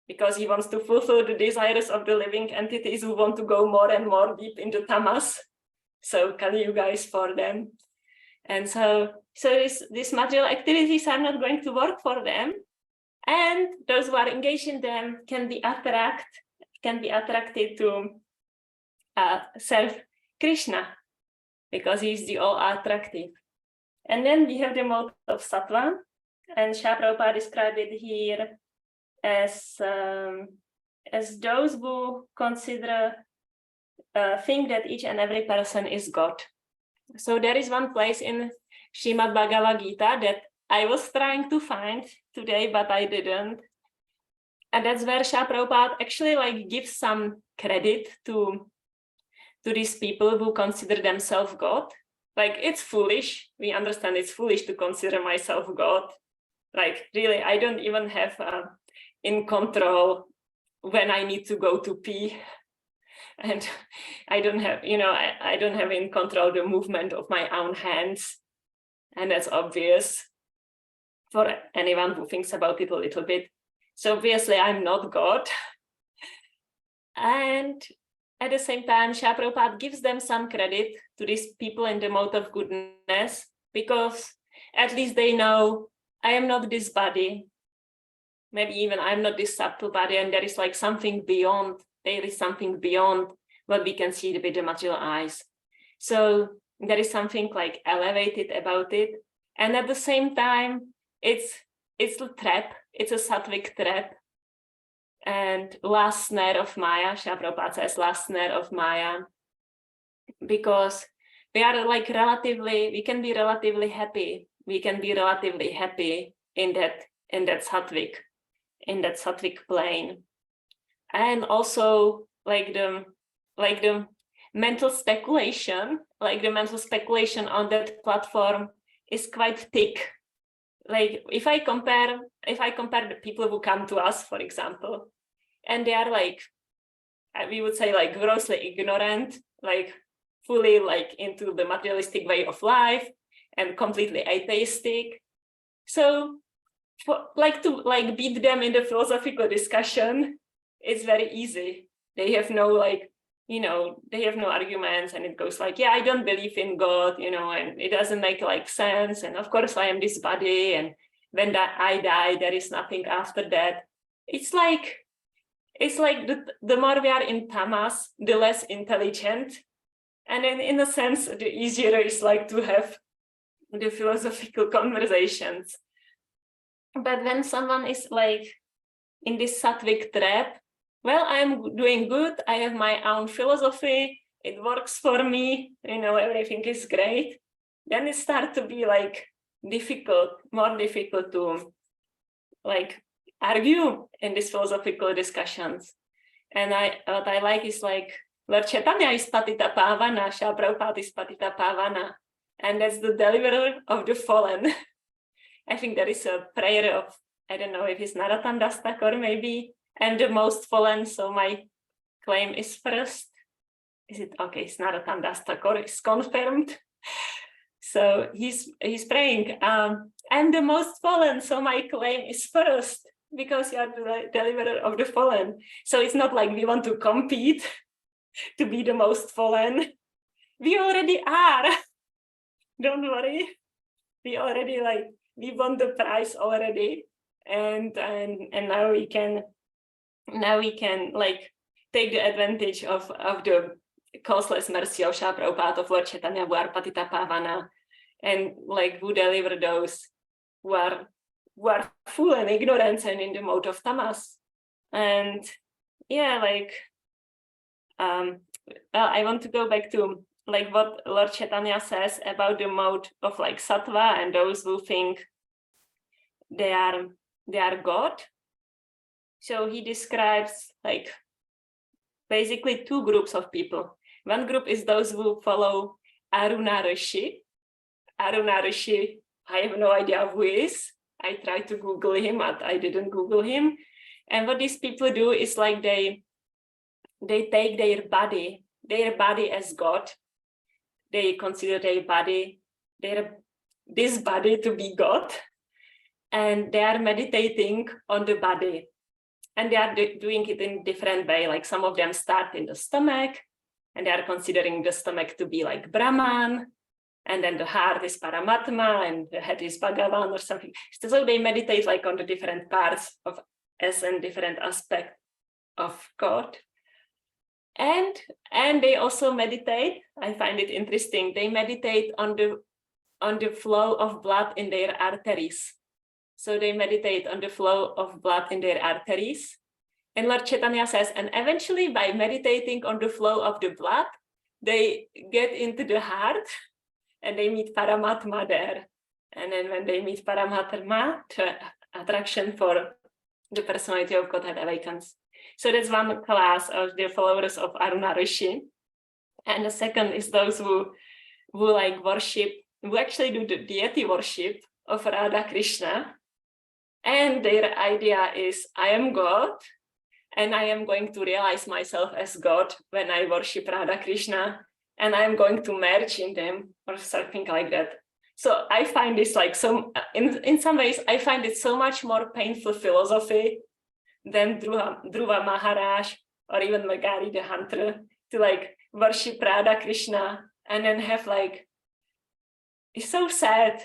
because he wants to fulfill the desires of the living entities who want to go more and more deep into tamas. So Kali Yuga is for them. And so these material activities are not going to work for them. And those who are engaged in them can be attracted to serve Krishna, because he is the all attractive. And then we have the mode of sattva, and Srila Prabhupada described it here as those who think that each and every person is God. So there is one place in Srimad Bhagavad Gita that I was trying to find today, but I didn't. And that's where Srila Prabhupada actually gives some credit to these people who consider themselves God. It's foolish. We understand it's foolish to consider myself God. Really, I don't even have in control when I need to go to pee. And I don't have, I don't have in control the movement of my own hands. And that's obvious for anyone who thinks about it a little bit. So obviously I'm not God. And at the same time, Srila Prabhupada gives them some credit to these people in the mode of goodness, because at least they know I am not this body. Maybe even I'm not this subtle body, and there is something beyond. There is something beyond what we can see with the material eyes. So there is something elevated about it. And at the same time, it's a trap. It's a sattvic trap. And last snare of Maya, Srila Prabhupada says last snare of Maya, because we are we can be relatively happy. We can be relatively happy in that sattvic plane. And also the mental speculation, on that platform is quite thick. If I compare the people who come to us, for example, and they are we would say grossly ignorant, fully into the materialistic way of life and completely atheistic. So to beat them in the philosophical discussion, it's very easy. They have no they have no arguments, and it goes yeah, I don't believe in God, and it doesn't make sense. And of course I am this body, and when I die, there is nothing after that. It's the more we are in tamas, the less intelligent. And then in a sense, the easier is to have the philosophical conversations. But when someone is in this sattvic trap, well, I'm doing good. I have my own philosophy. It works for me. Everything is great. Then it starts to be more difficult to argue in these philosophical discussions. And what I like is Lord Chaitanya is Patita Pavana, Srila Prabhupada is Patita Pavana, and that's the deliverer of the fallen. I think there is a prayer of, I don't know if it's Narottam Das Thakur maybe, and the most fallen, so my claim is first. Is it okay? It's Narottam Das Thakur, it's confirmed. So he's praying, I'm the most fallen, so my claim is first, because you are the deliverer of the fallen. So it's not we want to compete to be the most fallen. We already are. Don't worry. We already we won the prize already, and now we can take the advantage of the causeless mercy of Srila Prabhupada, of Lord Chaitanya, who are Patita Pavana, and who deliver those who are full in ignorance and in the mode of tamas. And yeah, I want to go back to what Lord Chaitanya says about the mode of sattva and those who think they are God. So he describes basically two groups of people. One group is those who follow Aruna Rishi. Aruna Rishi, I have no idea who he is. I tried to Google him, but I didn't Google him. And what these people do is they take their body as God. They consider this body to be God, and they are meditating on the body. And they are doing it in different way. Some of them start in the stomach, and they are considering the stomach to be Brahman, and then the heart is Paramatma, and the head is Bhagavan or something. So they meditate on the different parts of as and different aspects of God. And they also meditate. I find it interesting. They meditate on on the flow of blood in their arteries. So they meditate on the flow of blood in their arteries. And Lord Chaitanya says, and eventually by meditating on the flow of the blood, they get into the heart and they meet Paramatma there. And then when they meet Paramatma, the attraction for the personality of Godhead awakens. So that's one class of the followers of Aruna Rishi. And the second is those who like worship, who actually do the deity worship of Radha Krishna. And their idea is, I am God, and I am going to realize myself as God when I worship Radha Krishna, and I am going to merge in them, or something like that. So I find this like in some ways, I find it so much more painful philosophy than Dhruva Maharaj or even Magari the Hunter, to like worship Radha Krishna and then have like, it's so sad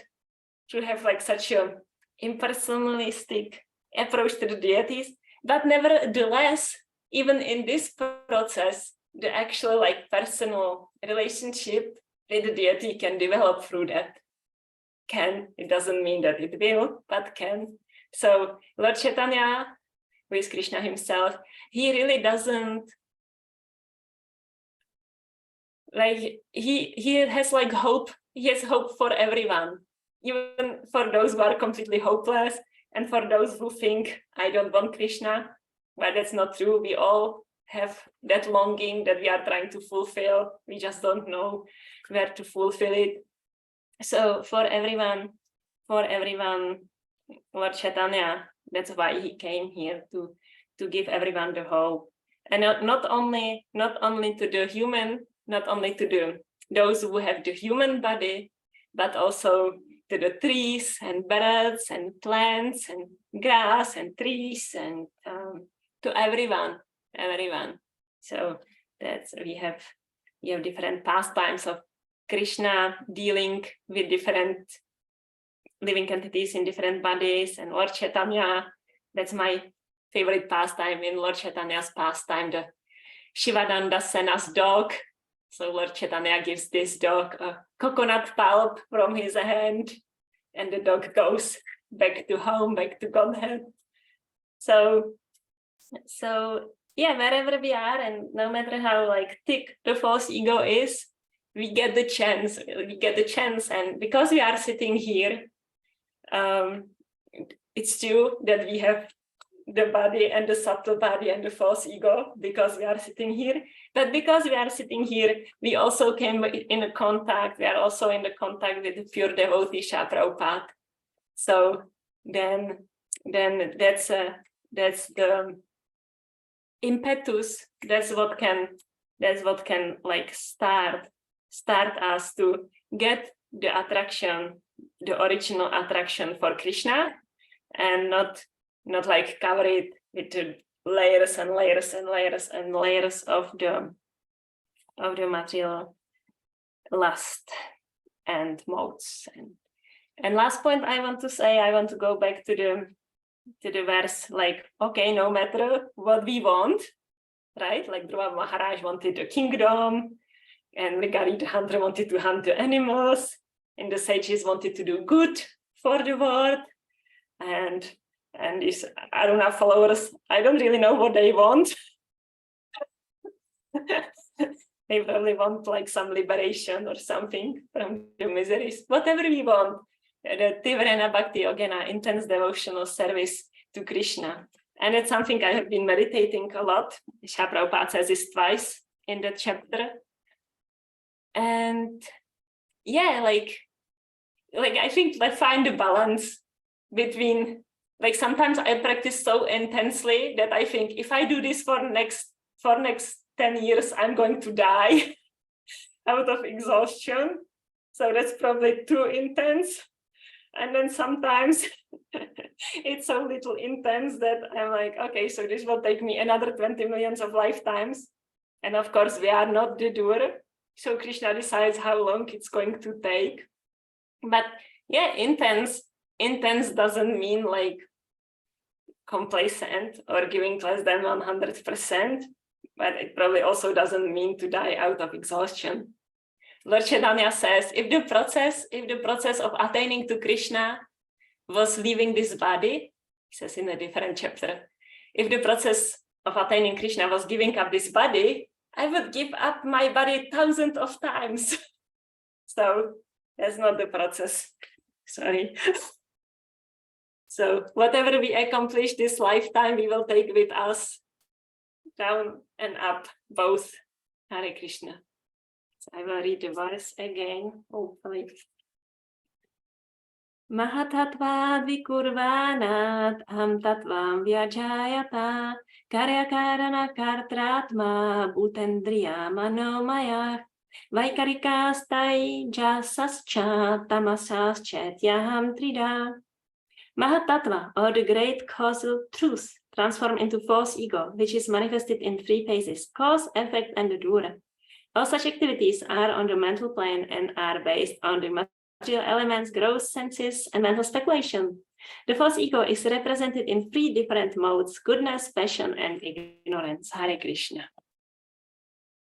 to have like such a impersonalistic approach to the deities, but nevertheless, even in this process, the actual like personal relationship with the deity can develop through that. It doesn't mean that it will, but can. So Lord Chaitanya, who is Krishna himself, he really doesn't, like, he has like hope, he has hope for everyone, even for those who are completely hopeless, and for those who think, I don't want Krishna. But that's not true. We all have that longing that we are trying to fulfill. We just don't know where to fulfill it. So for everyone, Lord Chaitanya, that's why he came here, to give everyone the hope. And not only to the human, not only to those who have the human body, but also to the trees and birds and plants and grass and trees, and to everyone. So that's, we have different pastimes of Krishna dealing with different living entities in different bodies, and Lord Chaitanya, that's my favorite pastime in Lord Chaitanya's pastime, the Shivananda Sena's dog. So Lord Chaitanya gives this dog a coconut pulp from his hand, and the dog goes back to home, back to Godhead. So yeah, wherever we are, and no matter how like thick the false ego is, we get the chance, and because we are sitting here, it's true that we have the body and the subtle body and the false ego because we are sitting here. But because we are sitting here, we also came in a contact. We are also in the contact with the pure devotee Shah Prabhupada. So then that's the impetus. That's what can like start us to get the attraction, the original attraction for Krishna, and not like cover it with the layers and layers and layers and layers of the material lust and modes. And last point I want to say, I want to go back to the verse, like, okay, no matter what we want, right? Like Dhruva Maharaj wanted a kingdom, and Megari the hunter wanted to hunt the animals, and the sages wanted to do good for the world, and these Aruna followers, I don't really know what they want. They probably want like some liberation or something from the miseries, whatever we want. The Tivrena Bhakti Yogena, intense devotional service to Krishna. And it's something I have been meditating a lot. Shah Prabhupada says this twice in the chapter. And yeah, like I think I find the balance between, like, sometimes I practice so intensely that I think if I do this for next 10 years, I'm going to die out of exhaustion. So that's probably too intense. And then sometimes it's so little intense that I'm like, okay, so this will take me another 20 millions of lifetimes. And of course, we are not the doer. So Krishna decides how long it's going to take. But yeah, intense doesn't mean like complacent or giving less than 100%, but it probably also doesn't mean to die out of exhaustion. Lord Chaitanya says, if the process of attaining to Krishna was leaving this body, he says in a different chapter, if the process of attaining Krishna was giving up this body, I would give up my body thousands of times. So that's not the process. Sorry. So whatever we accomplish this lifetime, we will take with us down and up, both. Hare Krishna. So I will read the verse again, hopefully. Mahatatvad vikurvanat ham tatvam vyajayata karyakarana kartratma bhutendriya manomaya vaikarikastai jasascha tamasaschetyaham trida. Mahatattva, or the great causal truth, transformed into false ego, which is manifested in three phases: cause, effect, and the dura. All such activities are on the mental plane and are based on the material elements, gross senses, and mental speculation. The false ego is represented in three different modes: goodness, passion, and ignorance. Hare Krishna.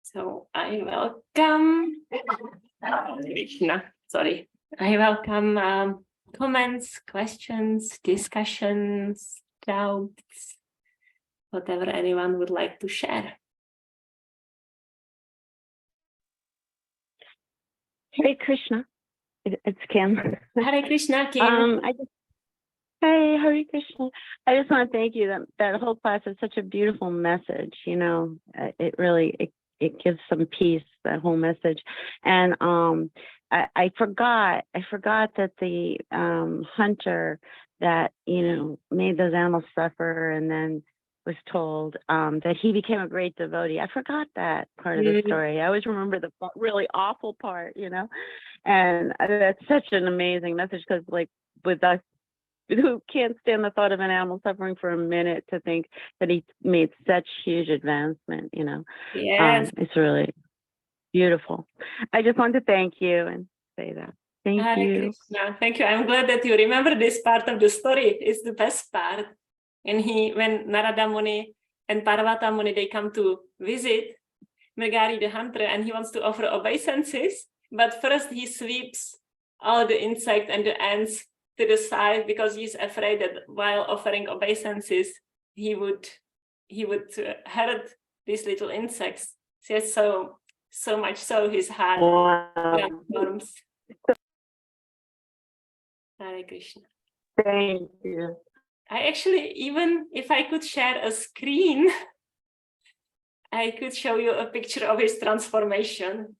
So I welcome Krishna. Sorry. I welcome comments, questions, discussions, doubts, whatever anyone would like to share. Hare Krishna. It's Kim. Hare Krishna, Kim. Hey, Hare Krishna. I just want to thank you. That whole class is such a beautiful message. You know, it really it gives some peace. That whole message, and I forgot that the hunter that made those animals suffer and then was told that he became a great devotee. I forgot that part of the story. I always remember the really awful part, and that's such an amazing message, because like with us who can't stand the thought of an animal suffering for a minute, to think that he made such huge advancement, Yes. it's really beautiful. I just want to thank you and say that. Thank you. Krishna. Thank you. I'm glad that you remember this part of the story. It's the best part. And when Narada Muni and Parvata Muni, they come to visit Mrigari the hunter, and he wants to offer obeisances, but first he sweeps all the insects and the ants to the side, because he's afraid that while offering obeisances, he would hurt these little insects. So much so his heart transforms. Hare Krishna. Thank you. I actually, even if I could share a screen, I could show you a picture of his transformation,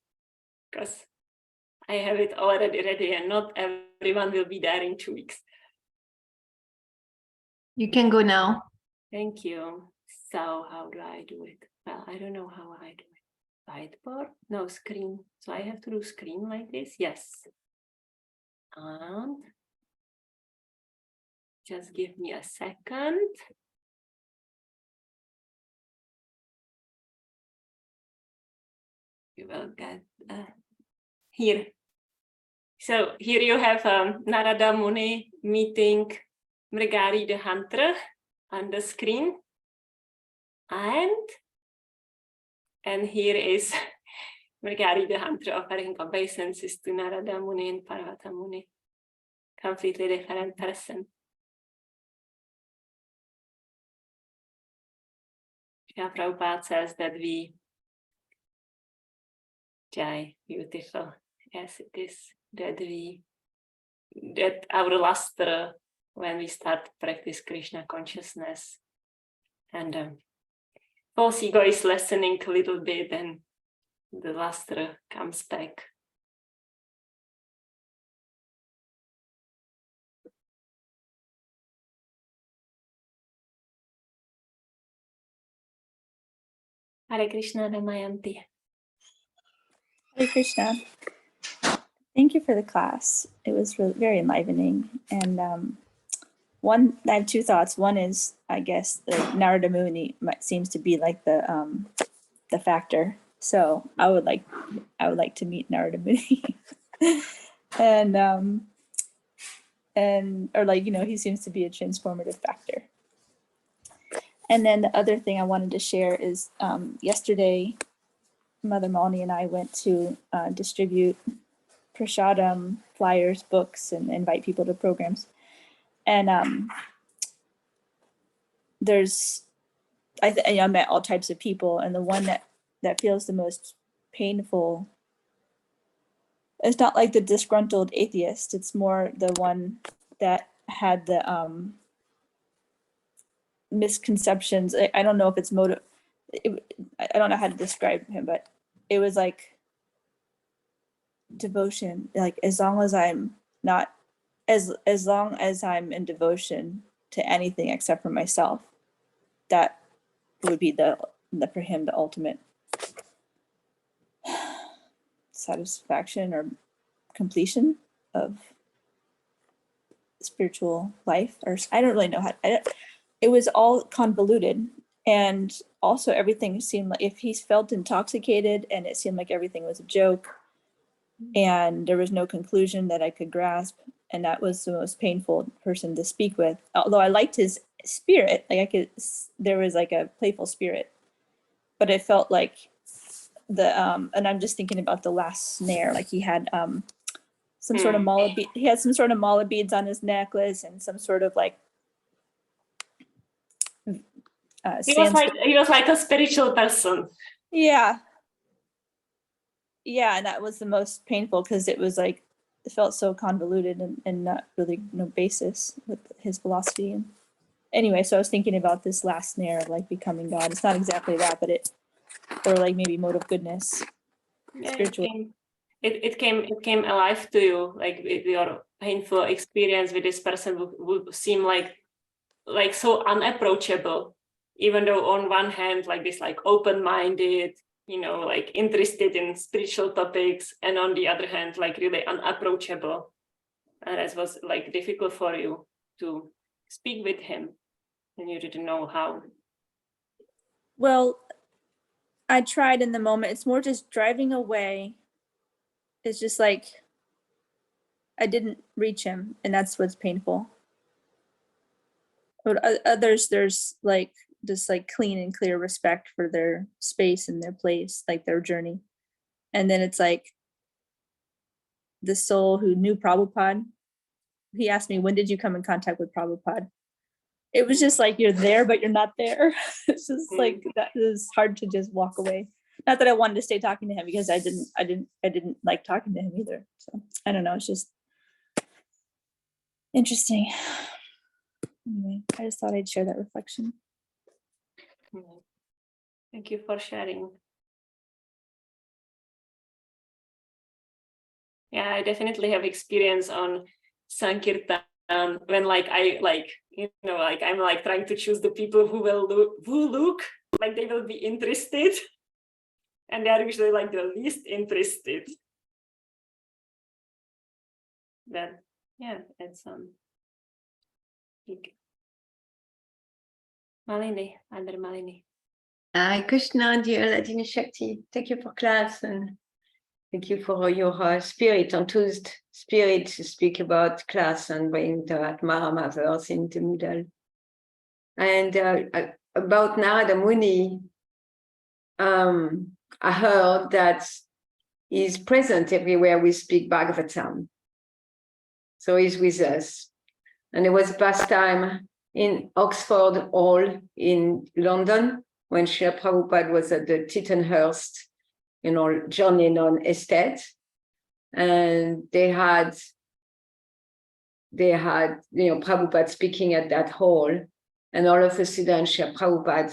because I have it already ready, and not everyone will be there in 2 weeks. You can go now. Thank you. So how do I do it? Well, I don't know how I do it. Sideboard? No, screen. So I have to do screen like this? Yes. And just give me a second. You will get here. So here you have Narada Muni meeting Mrigari the hunter on the screen. And here is Mrigari the hunter offering obeisances to Narada Muni and Parvata Muni. Completely different person. Srila Prabhupada says that Jai, beautiful. Yes, it is. That our luster, when we start to practice Krishna consciousness, and false ego is lessening a little bit, and the luster comes back. Hare Krishna, Damayanti. Hare Krishna. Thank you for the class. It was really very enlivening. And I have two thoughts. One is, I guess, the Narada Muni seems to be like the factor. So I would like to meet Narada Muni, and he seems to be a transformative factor. And then the other thing I wanted to share is yesterday Mother Malini and I went to distribute prashadam, flyers, books, and invite people to programs. And I met all types of people, and the one that feels the most painful, it's not like the disgruntled atheist. It's more the one that had the misconceptions. I don't know if it's motive. I don't know how to describe him, but it was like devotion. Like as long as I'm not, as long as I'm in devotion to anything except for myself, that would be the for him the ultimate satisfaction or completion of spiritual life. Or I don't really know how. It was all convoluted, and also everything seemed like if he felt intoxicated, and it seemed like everything was a joke, and there was no conclusion that I could grasp, and that was the most painful person to speak with. Although I liked his spirit, like there was like a playful spirit, but it felt like and I'm just thinking about the last snare, like he had some sort of mala bead. He had some sort of mala beads on his necklace and some sort of like he was like a spiritual person. Yeah, and that was the most painful because it was like it felt so convoluted and not really no basis with his philosophy. And anyway, so I was thinking about this last snare of like becoming God. It's not exactly that, but or like maybe mode of goodness. Yeah, spiritual. It came alive to you, like with your painful experience with this person would seem like so unapproachable, even though on one hand like this like open-minded, like interested in spiritual topics, and on the other hand like really unapproachable, and it was like difficult for you to speak with him and you didn't know how. Well, I tried in the moment. It's more just driving away. It's just like I didn't reach him, and that's what's painful. But others, there's like just like clean and clear respect for their space and their place, like their journey. And then it's like the soul who knew Prabhupada, he asked me, when did you come in contact with Prabhupada? It was just like, you're there, but you're not there. It's just like, that is hard to just walk away. Not that I wanted to stay talking to him, because I didn't like talking to him either. So I don't know. It's just interesting. Anyway, I just thought I'd share that reflection. Thank you for sharing. Yeah, I definitely have experience on Sankirtan when I'm like trying to choose the people who look like they will be interested, and they are usually like the least interested. Then yeah, it's Malini, under Malini. Hi Krishna, dear Hladini Shakti. Thank you for class, and thank you for your spirit, enthused spirit to speak about class and bring the Mahamavers in the middle. And about Narada Muni, I heard that he's present everywhere we speak Bhagavatam. So he's with us. And it was past time in Oxford Hall in London when Srila Prabhupada was at the Tittenhurst, John Lennon estate. And they had Prabhupada speaking at that hall. And all of a sudden, Srila Prabhupada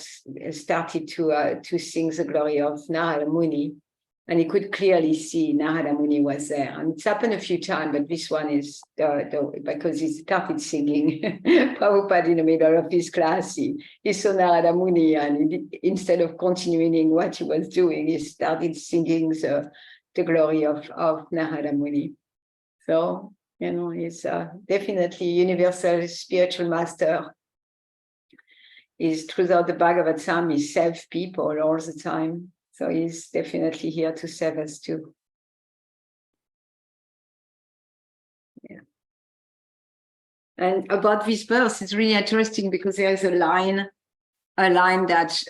started to sing the glory of Narada Muni. And he could clearly see Narada Muni was there. And it's happened a few times, but this one is because he started singing. Prabhupada in the middle of his class, he saw Narada Muni, and instead of continuing what he was doing, he started singing the glory of Narada Muni. So, he's definitely universal spiritual master. He's throughout the Bhagavatam, he saves people all the time. So he's definitely here to save us too. Yeah. And about this verse, it's really interesting because there is a line that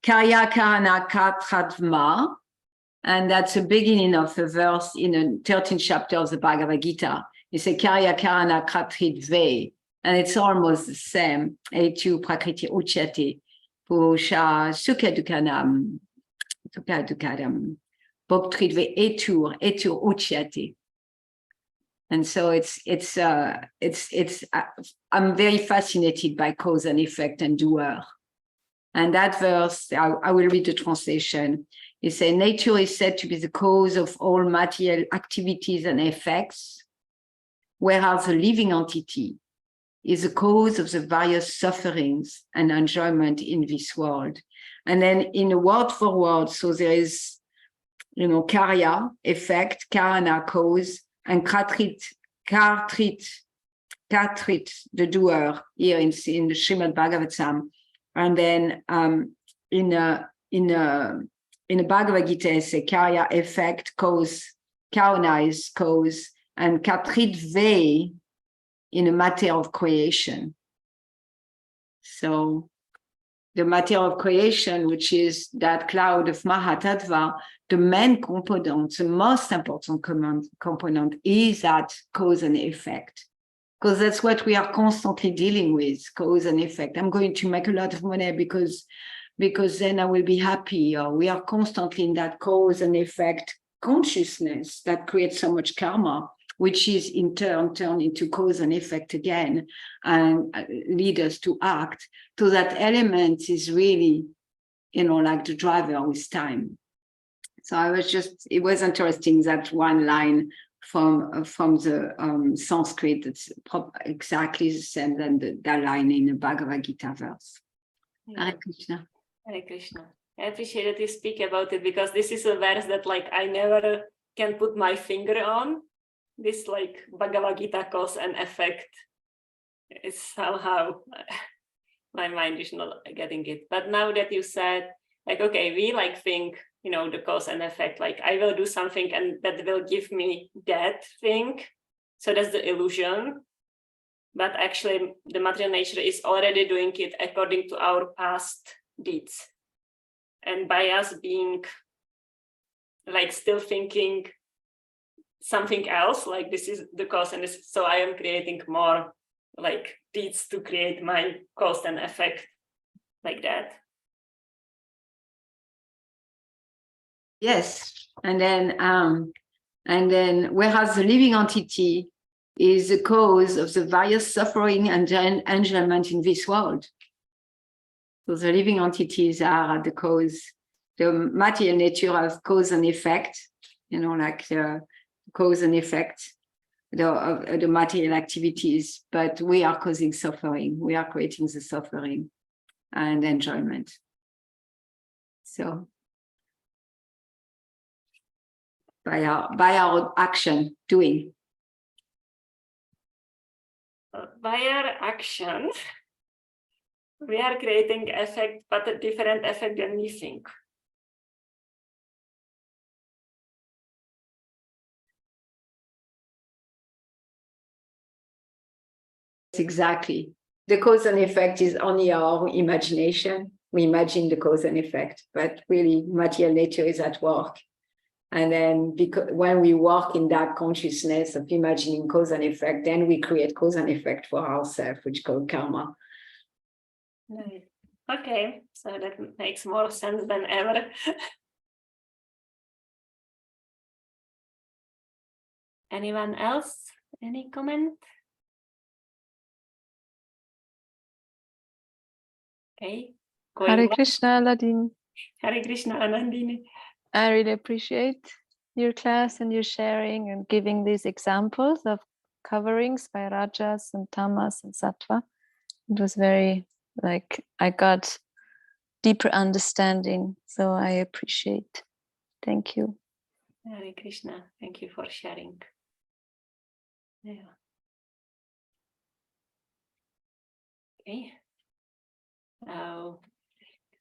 Karya Karana Katratma, and that's the beginning of a verse in the 13th chapter of the Bhagavad Gita. It's a Karya Karana Katritve, and it's almost the same. Etu Prakriti Uchyate, Pusha Sukha Dukhanam, Sukha Dukhanam, Bhoktritve Etur Uchyate. And so I'm very fascinated by cause and effect and doer. And that verse, I will read the translation. It says, nature is said to be the cause of all material activities and effects, whereas the living entity is the cause of the various sufferings and enjoyment in this world. And then in a word for word, so there is, karya, effect, karana, cause, and katrit, the doer, here in the Srimad Bhagavatam. And then in the Bhagavad Gita, it's a karya, effect, cause, karana is cause, and katritve in a matter of creation. So the matter of creation, which is that cloud of Mahatattva, the main component, the most important component is that cause and effect. Because that's what we are constantly dealing with, cause and effect. I'm going to make a lot of money because then I will be happy. Or we are constantly in that cause and effect consciousness that creates so much karma, which is in turn turned into cause and effect again and lead us to act. So that element is really, like the driver with time. So it was interesting that one line from the Sanskrit, it's exactly the same than that line in the Bhagavad Gita verse. Yeah. Hare Krishna. Hare Krishna. I appreciate that you speak about it because this is a verse that I never can put my finger on. This Bhagavad Gita cause and effect is somehow my mind is not getting it. But now that you said okay, we think the cause and effect, I will do something and that will give me that thing. So that's the illusion. But actually the material nature is already doing it according to our past deeds. And by us being still thinking something else, this is the cause and this, so I am creating more deeds to create my cause and effect like that. Yes, and then whereas the living entity is the cause of the various suffering and enjoyment in this world. So the living entities are the cause, the material nature of cause and effect, cause and effect, the material activities, but we are causing suffering. We are creating the suffering and enjoyment. So by our action, doing. By our action, we are creating effect, but a different effect than we think. Exactly. The cause and effect is only our imagination. We imagine the cause and effect, but really material nature is at work. And then when we walk in that consciousness of imagining cause and effect, then we create cause and effect for ourselves, which is called karma. Right. Okay, so that makes more sense than ever. Anyone else? Any comment? Okay. Hare Krishna, Hladini. Hare Krishna, Anandini. I really appreciate your class and your sharing and giving these examples of coverings by Rajas and Tamas and Sattva. It was very, I got deeper understanding, so I appreciate. Thank you. Hare Krishna, thank you for sharing. Yeah. Okay. So,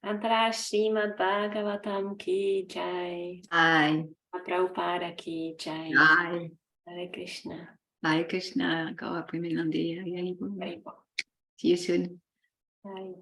Antara Srimad Bhagavatam ki jai. Aye. Prabhupada ki jai. Aye. Hare Krishna. Hare Krishna. Go up, Premanandi. See you soon. Hare